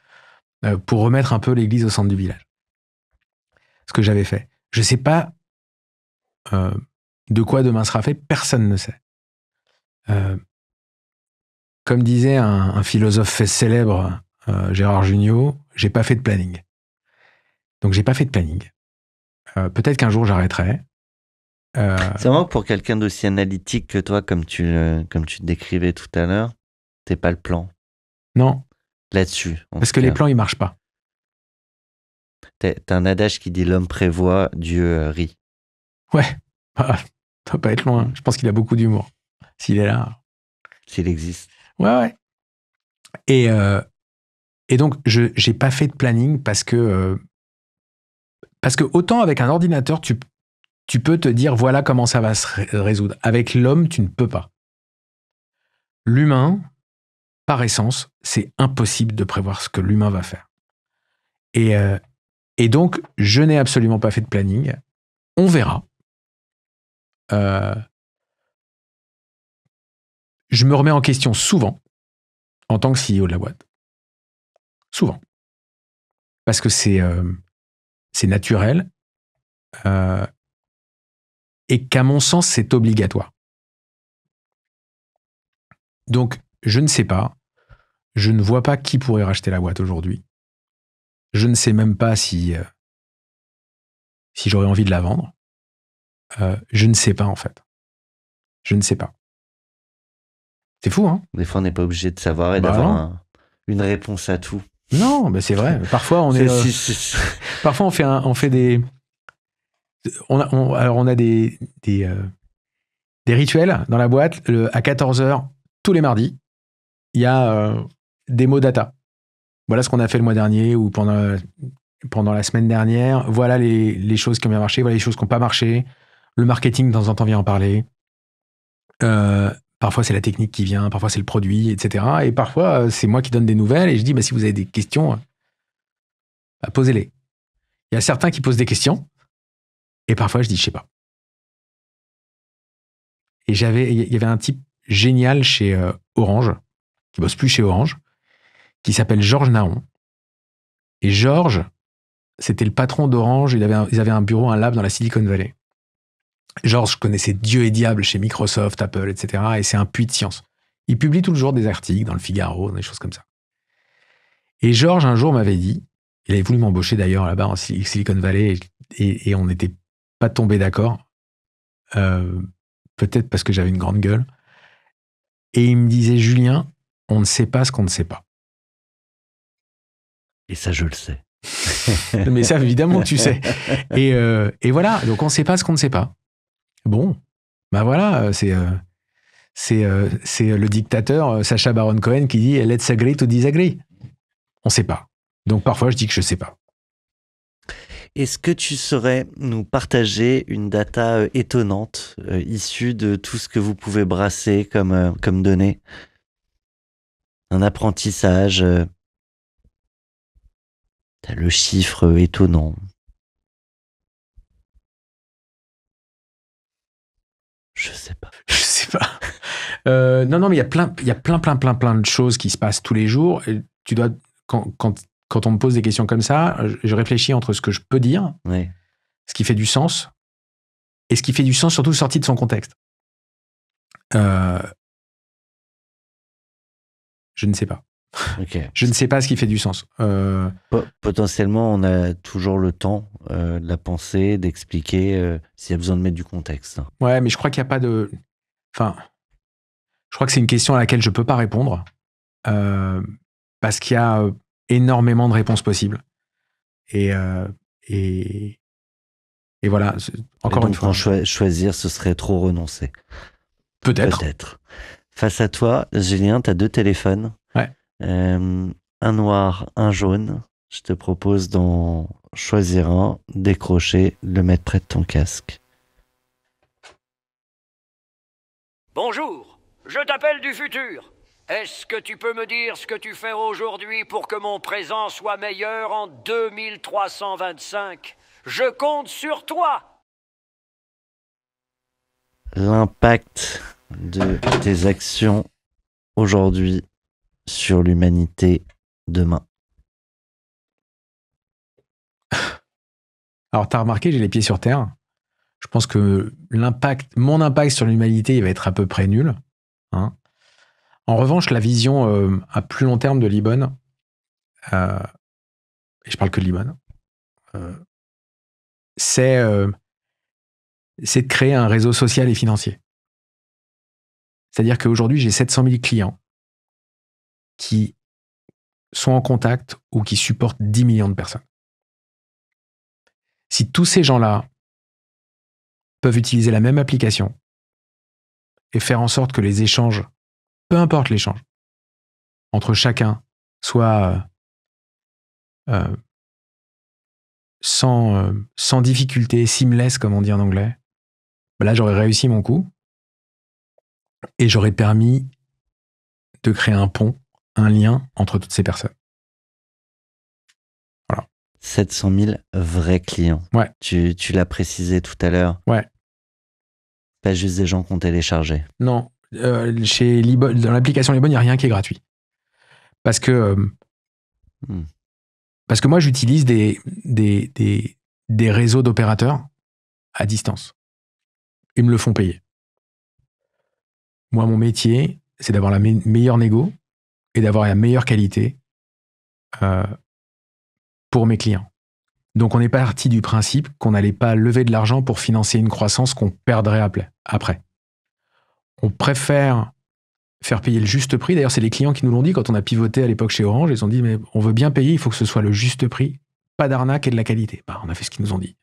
[SPEAKER 2] pour remettre un peu l'église au centre du village. Ce que j'avais fait. Je sais pas de quoi demain sera fait. Personne ne sait. Comme disait un philosophe célèbre, Gérard Jugnot, j'ai pas fait de planning. Donc j'ai pas fait de planning. Peut-être qu'un jour j'arrêterai.
[SPEAKER 1] C'est vraiment que pour quelqu'un d'aussi analytique que toi, comme tu te décrivais tout à l'heure, t'es pas le plan.
[SPEAKER 2] Non.
[SPEAKER 1] Là-dessus.
[SPEAKER 2] Parce que les plans, ils marchent pas.
[SPEAKER 1] T'as un adage qui dit l'homme prévoit, Dieu rit.
[SPEAKER 2] Ouais. Ça va pas être loin. Je pense qu'il a beaucoup d'humour. S'il est là.
[SPEAKER 1] S'il existe.
[SPEAKER 2] Ouais. Et donc, j'ai pas fait de planning parce que autant avec un ordinateur, tu peux te dire voilà comment ça va se résoudre. Avec l'homme, tu ne peux pas. L'humain, par essence, c'est impossible de prévoir ce que l'humain va faire. Et donc, je n'ai absolument pas fait de planning. On verra. Je me remets en question souvent en tant que CEO de la boîte. Souvent. Parce que c'est naturel. Et qu'à mon sens, c'est obligatoire. Donc, je ne sais pas. Je ne vois pas qui pourrait racheter la boîte aujourd'hui. Je ne sais même pas si j'aurais envie de la vendre. Je ne sais pas, en fait. Je ne sais pas. C'est fou, hein?
[SPEAKER 1] Des fois, on n'est pas obligé de savoir et d'avoir une réponse à tout.
[SPEAKER 2] Non, mais c'est vrai. Parfois, on est... Parfois, on fait des... Alors, on a des rituels dans la boîte. À 14h, tous les mardis, il y a des mots data. Voilà ce qu'on a fait le mois dernier ou pendant la semaine dernière. Voilà les choses qui ont bien marché, voilà les choses qui n'ont pas marché. Le marketing, de temps en temps, vient en parler. Parfois, c'est la technique qui vient, parfois, c'est le produit, etc. Et parfois, c'est moi qui donne des nouvelles et je dis, si vous avez des questions, posez-les. Il y a certains qui posent des questions et parfois, je dis, je sais pas. Et il y avait un type génial chez Orange, qui bosse plus chez Orange, qui s'appelle Georges Naon. Et Georges, c'était le patron d'Orange. Ils avaient un bureau, un lab dans la Silicon Valley. Georges connaissait Dieu et diable chez Microsoft, Apple, etc. Et c'est un puits de science. Il publie tout le jour des articles dans le Figaro, des choses comme ça. Et Georges, un jour, m'avait dit, il avait voulu m'embaucher d'ailleurs là-bas en Silicon Valley, et on n'était pas tombés d'accord. Peut-être parce que j'avais une grande gueule. Et il me disait, Julien, on ne sait pas ce qu'on ne sait pas.
[SPEAKER 1] Et ça, je le sais.
[SPEAKER 2] Mais ça, évidemment, tu sais. Et voilà, donc on ne sait pas ce qu'on ne sait pas. Bon, ben voilà, c'est le dictateur Sacha Baron Cohen qui dit « Let's agree to disagree ». On ne sait pas. Donc parfois, je dis que je ne sais pas.
[SPEAKER 1] Est-ce que tu saurais nous partager une data étonnante issue de tout ce que vous pouvez brasser comme données? Un apprentissage, t'as le chiffre étonnant. Je sais pas.
[SPEAKER 2] Je sais pas. Non, mais il y a plein de choses qui se passent tous les jours. Et tu dois, quand on me pose des questions comme ça, je réfléchis entre ce que je peux dire,
[SPEAKER 1] Ouais.
[SPEAKER 2] ce qui fait du sens, et ce qui fait du sens surtout sorti de son contexte. Je ne sais pas.
[SPEAKER 1] Ok.
[SPEAKER 2] Je ne sais pas ce qui fait du sens.
[SPEAKER 1] Potentiellement, on a toujours le temps de la penser, d'expliquer s'il y a besoin de mettre du contexte.
[SPEAKER 2] Ouais, mais je crois qu'il n'y a pas de... Enfin, je crois que c'est une question à laquelle je ne peux pas répondre parce qu'il y a énormément de réponses possibles. Et voilà, encore une fois.
[SPEAKER 1] Choisir, ce serait trop renoncer.
[SPEAKER 2] Peut-être.
[SPEAKER 1] Face à toi, Julien, tu as 2 téléphones.
[SPEAKER 2] Ouais.
[SPEAKER 1] Un noir, un jaune. Je te propose d'en choisir un, décrocher, le mettre près de ton casque.
[SPEAKER 6] Bonjour, je t'appelle du futur. Est-ce que tu peux me dire ce que tu fais aujourd'hui pour que mon présent soit meilleur en 2325 ? Je compte sur toi.
[SPEAKER 1] L'impact de tes actions aujourd'hui sur l'humanité demain.
[SPEAKER 2] Alors, tu as remarqué, j'ai les pieds sur terre. Je pense que mon impact sur l'humanité, il va être à peu près nul. Hein. En revanche, la vision à plus long terme de Libon, et je parle que de Libon, c'est de créer un réseau social et financier. C'est-à-dire qu'aujourd'hui, j'ai 700 000 clients qui sont en contact ou qui supportent 10 millions de personnes. Si tous ces gens-là peuvent utiliser la même application et faire en sorte que les échanges, peu importe l'échange, entre chacun, soit sans difficulté, seamless, comme on dit en anglais, ben là, j'aurais réussi mon coup et j'aurais permis de créer un pont, un lien entre toutes ces personnes. Voilà.
[SPEAKER 1] 700 000 vrais clients.
[SPEAKER 2] Ouais.
[SPEAKER 1] Tu l'as précisé tout à l'heure.
[SPEAKER 2] Ouais.
[SPEAKER 1] Pas juste des gens qui ont téléchargé.
[SPEAKER 2] Non. Chez Libon, dans l'application Libon, il n'y a rien qui est gratuit. Parce que moi, j'utilise des réseaux d'opérateurs à distance. Ils me le font payer. Moi, mon métier, c'est d'avoir la meilleure négo et d'avoir la meilleure qualité pour mes clients. Donc, on est parti du principe qu'on n'allait pas lever de l'argent pour financer une croissance qu'on perdrait après. On préfère faire payer le juste prix. D'ailleurs, c'est les clients qui nous l'ont dit quand on a pivoté à l'époque chez Orange. Ils ont dit, mais on veut bien payer, il faut que ce soit le juste prix, pas d'arnaque et de la qualité. Bah, on a fait ce qu'ils nous ont dit.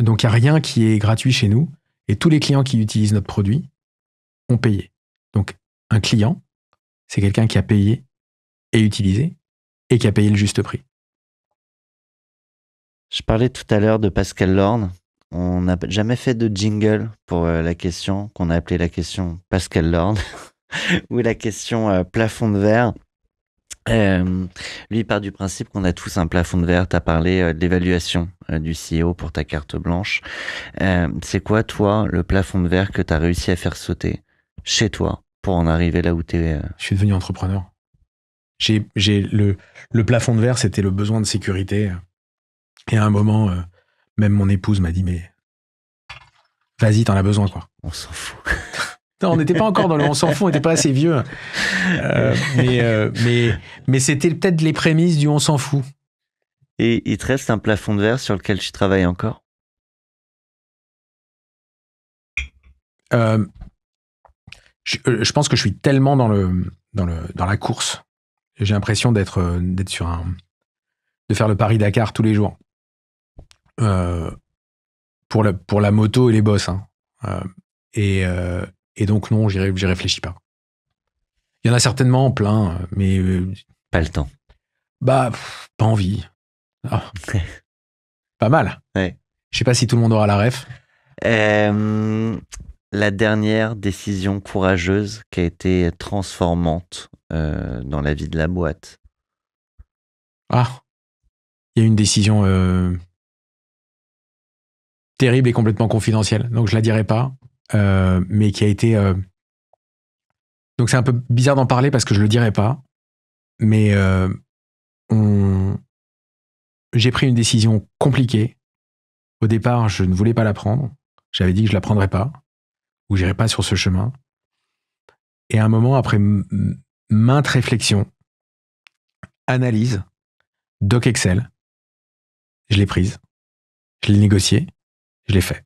[SPEAKER 2] Donc, il n'y a rien qui est gratuit chez nous. Et tous les clients qui utilisent notre produit ont payé. Donc, un client, c'est quelqu'un qui a payé et utilisé et qui a payé le juste prix.
[SPEAKER 1] Je parlais tout à l'heure de Pascal Lorne. On n'a jamais fait de jingle pour la question qu'on a appelée la question Pascal Lorne ou la question plafond de verre. Lui, il part du principe qu'on a tous un plafond de verre. Tu as parlé de l'évaluation du CEO pour ta carte blanche. C'est quoi, toi, le plafond de verre que tu as réussi à faire sauter chez toi pour en arriver là où tu es
[SPEAKER 2] Je suis devenu entrepreneur. Le plafond de verre, c'était le besoin de sécurité. Et à un moment, même mon épouse m'a dit, mais vas-y, t'en as besoin, quoi.
[SPEAKER 1] On s'en fout.
[SPEAKER 2] Non, on n'était pas encore dans le on s'en fout, on n'était pas assez vieux. Mais c'était peut-être les prémices du on s'en fout.
[SPEAKER 1] Et il te reste un plafond de verre sur lequel tu travailles encore?
[SPEAKER 2] Je pense que je suis tellement dans la course j'ai l'impression de faire le Paris-Dakar tous les jours. Pour la moto et les bosses. Hein. Et donc, non, j'y réfléchis pas. Il y en a certainement plein, mais...
[SPEAKER 1] Pas le temps.
[SPEAKER 2] Pas envie. Ah. Pas mal.
[SPEAKER 1] Ouais.
[SPEAKER 2] Je sais pas si tout le monde aura la ref.
[SPEAKER 1] La dernière décision courageuse qui a été transformante dans la vie de la boîte.
[SPEAKER 2] Ah, il y a une décision terrible et complètement confidentielle, donc je la dirai pas, mais qui a été... Donc c'est un peu bizarre d'en parler parce que je le dirai pas, mais j'ai pris une décision compliquée. Au départ, je ne voulais pas la prendre. J'avais dit que je la prendrais pas, ou j'irais pas sur ce chemin. Et à un moment, après maintes réflexions, analyse, doc Excel, je l'ai prise, je l'ai négociée, je l'ai fait.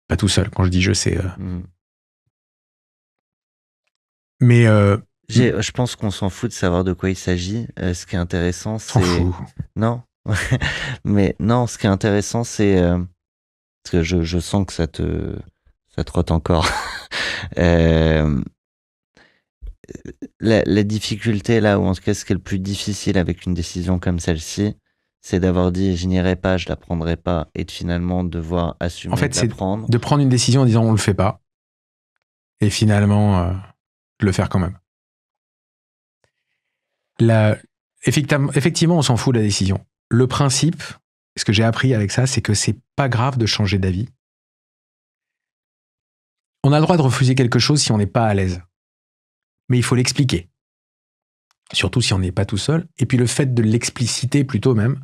[SPEAKER 2] Pas tout seul. Quand je dis je, c'est... Mais...
[SPEAKER 1] Je pense qu'on s'en fout de savoir de quoi il s'agit. Ce qui est intéressant, c'est...
[SPEAKER 2] S'en fout.
[SPEAKER 1] Non. Mais non, ce qui est intéressant, c'est... Parce que je sens que ça te trotte encore. La difficulté, là, ou en tout cas, ce qui est le plus difficile avec une décision comme celle-ci, c'est d'avoir dit je n'irai pas, je la prendrai pas, et de finalement devoir assumer
[SPEAKER 2] en fait,
[SPEAKER 1] de la prendre.
[SPEAKER 2] C'est de prendre une décision en disant on le fait pas, et finalement de le faire quand même. Effectivement, on s'en fout de la décision. Le principe, ce que j'ai appris avec ça, c'est que c'est pas grave de changer d'avis. On a le droit de refuser quelque chose si on n'est pas à l'aise. Mais il faut l'expliquer. Surtout si on n'est pas tout seul. Et puis le fait de l'expliciter plutôt même,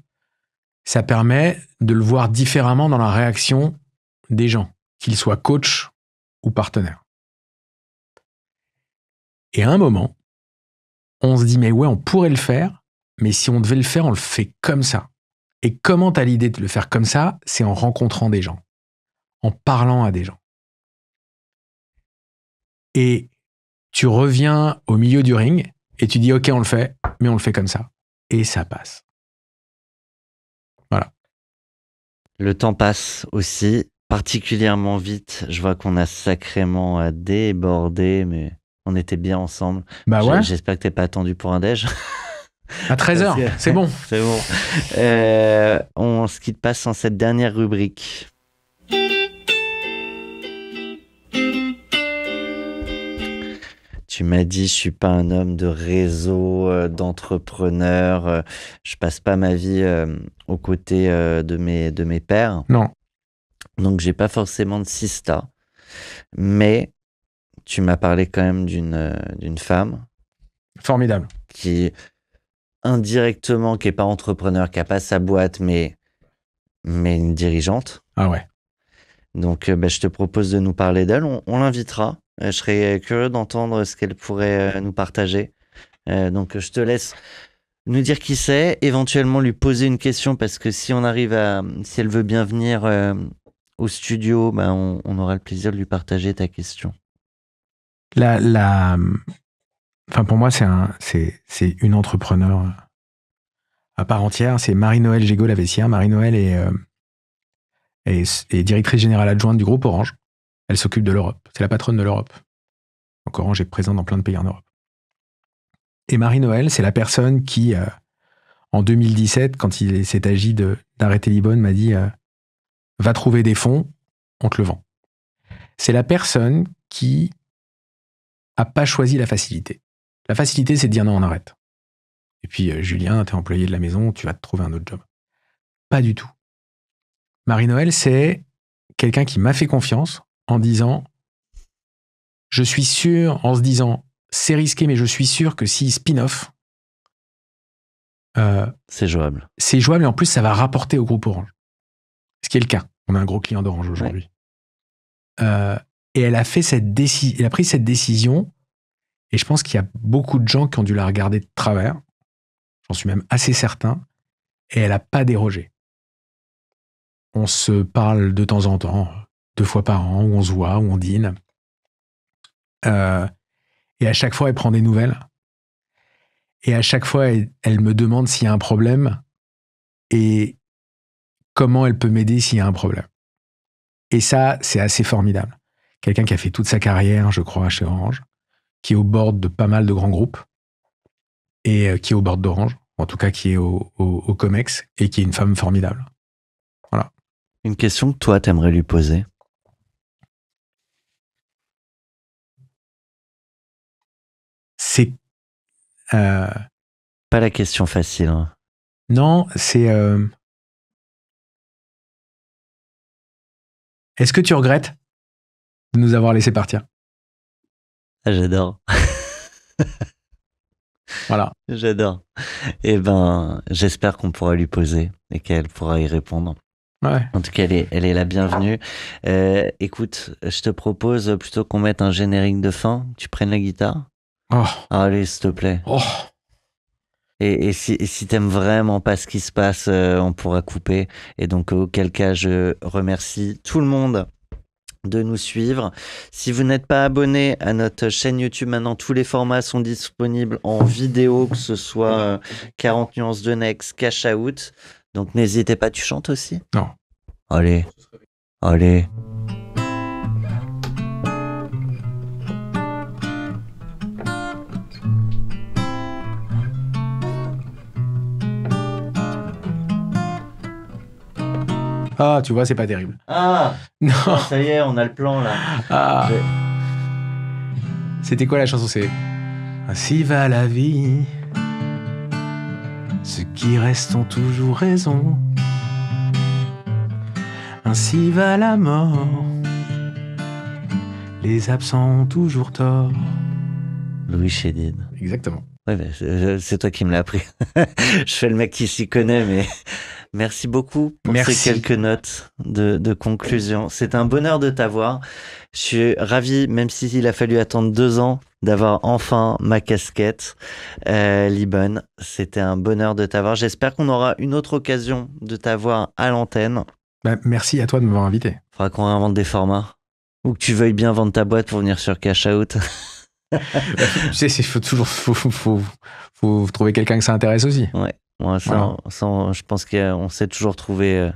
[SPEAKER 2] ça permet de le voir différemment dans la réaction des gens, qu'ils soient coach ou partenaires. Et à un moment, on se dit, mais ouais, on pourrait le faire, mais si on devait le faire, on le fait comme ça. Et comment t'as l'idée de le faire comme ça? C'est en rencontrant des gens, en parlant à des gens. Et tu reviens au milieu du ring et tu dis, OK, on le fait, mais on le fait comme ça. Et ça passe. Voilà.
[SPEAKER 1] Le temps passe aussi particulièrement vite. Je vois qu'on a sacrément débordé, mais on était bien ensemble.
[SPEAKER 2] Bah ouais.
[SPEAKER 1] J'espère que t'es pas attendu pour un déj.
[SPEAKER 2] À 13h, c'est bon.
[SPEAKER 1] C'est bon. On se quitte pas sans cette dernière rubrique. Tu m'as dit, je suis pas un homme de réseau, d'entrepreneur. Je passe pas ma vie aux côtés de mes pairs.
[SPEAKER 2] Non.
[SPEAKER 1] Donc, j'ai pas forcément de sista. Mais tu m'as parlé quand même d'une femme.
[SPEAKER 2] Formidable.
[SPEAKER 1] Qui, indirectement, qui est pas entrepreneur, qui a pas sa boîte, mais une dirigeante.
[SPEAKER 2] Ah ouais.
[SPEAKER 1] Donc, je te propose de nous parler d'elle. On l'invitera. Je serais curieux d'entendre ce qu'elle pourrait nous partager. Donc, je te laisse nous dire qui c'est, éventuellement lui poser une question, parce que si elle veut bien venir au studio, on aura le plaisir de lui partager ta question.
[SPEAKER 2] Enfin, pour moi, c'est une entrepreneure à part entière. C'est Marie-Noëlle Gégaud-Lavessière. Marie-Noëlle est directrice générale adjointe du groupe Orange. Elle s'occupe de l'Europe. C'est la patronne de l'Europe. Donc Orange est présent dans plein de pays en Europe. Et Marie-Noëlle, c'est la personne qui, en 2017, quand il s'est agi d'arrêter Libon, m'a dit va trouver des fonds, on te le vend. C'est la personne qui a pas choisi la facilité. La facilité, c'est de dire non, on arrête. Et puis, Julien, t'es employé de la maison, tu vas te trouver un autre job. Pas du tout. Marie-Noëlle, c'est quelqu'un qui m'a fait confiance en disant, je suis sûr, en se disant, c'est risqué, mais je suis sûr que si spin-off,
[SPEAKER 1] c'est jouable.
[SPEAKER 2] C'est jouable et en plus, ça va rapporter au groupe Orange. Ce qui est le cas. On a un gros client d'Orange aujourd'hui. Ouais. Et elle a pris cette décision, et je pense qu'il y a beaucoup de gens qui ont dû la regarder de travers. J'en suis même assez certain. Et elle n'a pas dérogé. On se parle de temps en temps, 2 fois par an, où on se voit, où on dîne. Et à chaque fois, elle prend des nouvelles. Et à chaque fois, elle me demande s'il y a un problème et comment elle peut m'aider s'il y a un problème. Et ça, c'est assez formidable. Quelqu'un qui a fait toute sa carrière, je crois, chez Orange, qui est au board de pas mal de grands groupes et qui est au board d'Orange, en tout cas qui est au COMEX et qui est une femme formidable. Voilà.
[SPEAKER 1] Une question que toi, t'aimerais lui poser?
[SPEAKER 2] C'est...
[SPEAKER 1] Pas la question facile. Hein.
[SPEAKER 2] Non, c'est... Est-ce que tu regrettes de nous avoir laissé partir?
[SPEAKER 1] Ah, j'adore.
[SPEAKER 2] Voilà.
[SPEAKER 1] J'adore. Eh ben, j'espère qu'on pourra lui poser et qu'elle pourra y répondre.
[SPEAKER 2] Ouais.
[SPEAKER 1] En tout cas, elle est la bienvenue. Écoute, je te propose plutôt qu'on mette un générique de fin. Tu prennes la guitare?
[SPEAKER 2] Oh.
[SPEAKER 1] Allez, s'il te plaît.
[SPEAKER 2] Oh.
[SPEAKER 1] Et si t'aimes vraiment pas ce qui se passe, on pourra couper. Et donc, auquel cas, je remercie tout le monde de nous suivre. Si vous n'êtes pas abonné à notre chaîne YouTube, maintenant tous les formats sont disponibles en vidéo, que ce soit 40 nuances de Next, Cash Out. Donc n'hésitez pas, tu chantes aussi?
[SPEAKER 2] Non.
[SPEAKER 1] Allez. Allez.
[SPEAKER 2] Ah, tu vois, c'est pas terrible.
[SPEAKER 1] Ah
[SPEAKER 2] Non.
[SPEAKER 1] ça y est, on a le plan là.
[SPEAKER 2] Ah. C'était quoi la chanson? C'est ainsi va la vie, ceux qui restent ont toujours raison. Ainsi va la mort, les absents ont toujours tort.
[SPEAKER 1] Louis Chédid.
[SPEAKER 2] Exactement.
[SPEAKER 1] Ouais, c'est toi qui me l'as appris. Je fais le mec qui s'y connaît, mais merci beaucoup pour ces quelques notes de conclusion. C'est un bonheur de t'avoir. Je suis ravi, même s'il a fallu attendre 2 ans, d'avoir enfin ma casquette. Libon, c'était un bonheur de t'avoir. J'espère qu'on aura une autre occasion de t'avoir à l'antenne.
[SPEAKER 2] Bah, merci à toi de m'avoir invité.
[SPEAKER 1] Faudra qu'on invente des formats. Ou que tu veuilles bien vendre ta boîte pour venir sur Cash Out.
[SPEAKER 2] Tu sais, il faut toujours faut trouver quelqu'un que ça intéresse aussi.
[SPEAKER 1] Ouais, moi, je pense qu'on sait toujours trouver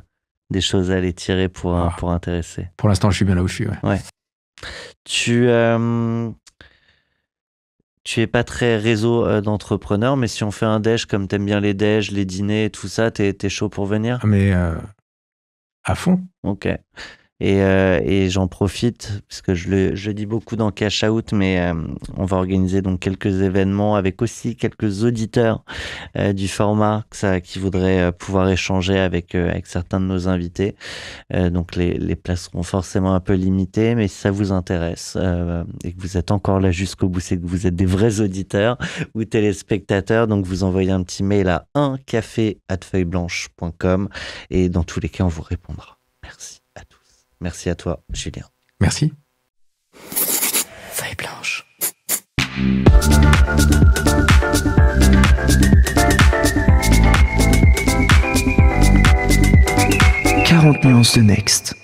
[SPEAKER 1] des choses à les tirer pour intéresser.
[SPEAKER 2] Pour l'instant, je suis bien là où je suis.
[SPEAKER 1] Ouais. Tu es pas très réseau d'entrepreneurs, mais si on fait un déj comme t'aimes bien les déj, les dîners, tout ça, t'es chaud pour venir?
[SPEAKER 2] Mais à fond.
[SPEAKER 1] Ok. Et j'en profite, parce que je le dis beaucoup dans Cash Out, mais on va organiser donc quelques événements avec aussi quelques auditeurs du format qui voudraient pouvoir échanger avec certains de nos invités. Donc les places seront forcément un peu limitées, mais si ça vous intéresse et que vous êtes encore là jusqu'au bout, c'est que vous êtes des vrais auditeurs ou téléspectateurs. Donc vous envoyez un petit mail à uncafé@feuilleblanche.com et dans tous les cas, on vous répondra. Merci à tous. Merci à toi, Julien.
[SPEAKER 2] Merci.
[SPEAKER 5] Feuille blanche. « 40 nuances de Next ».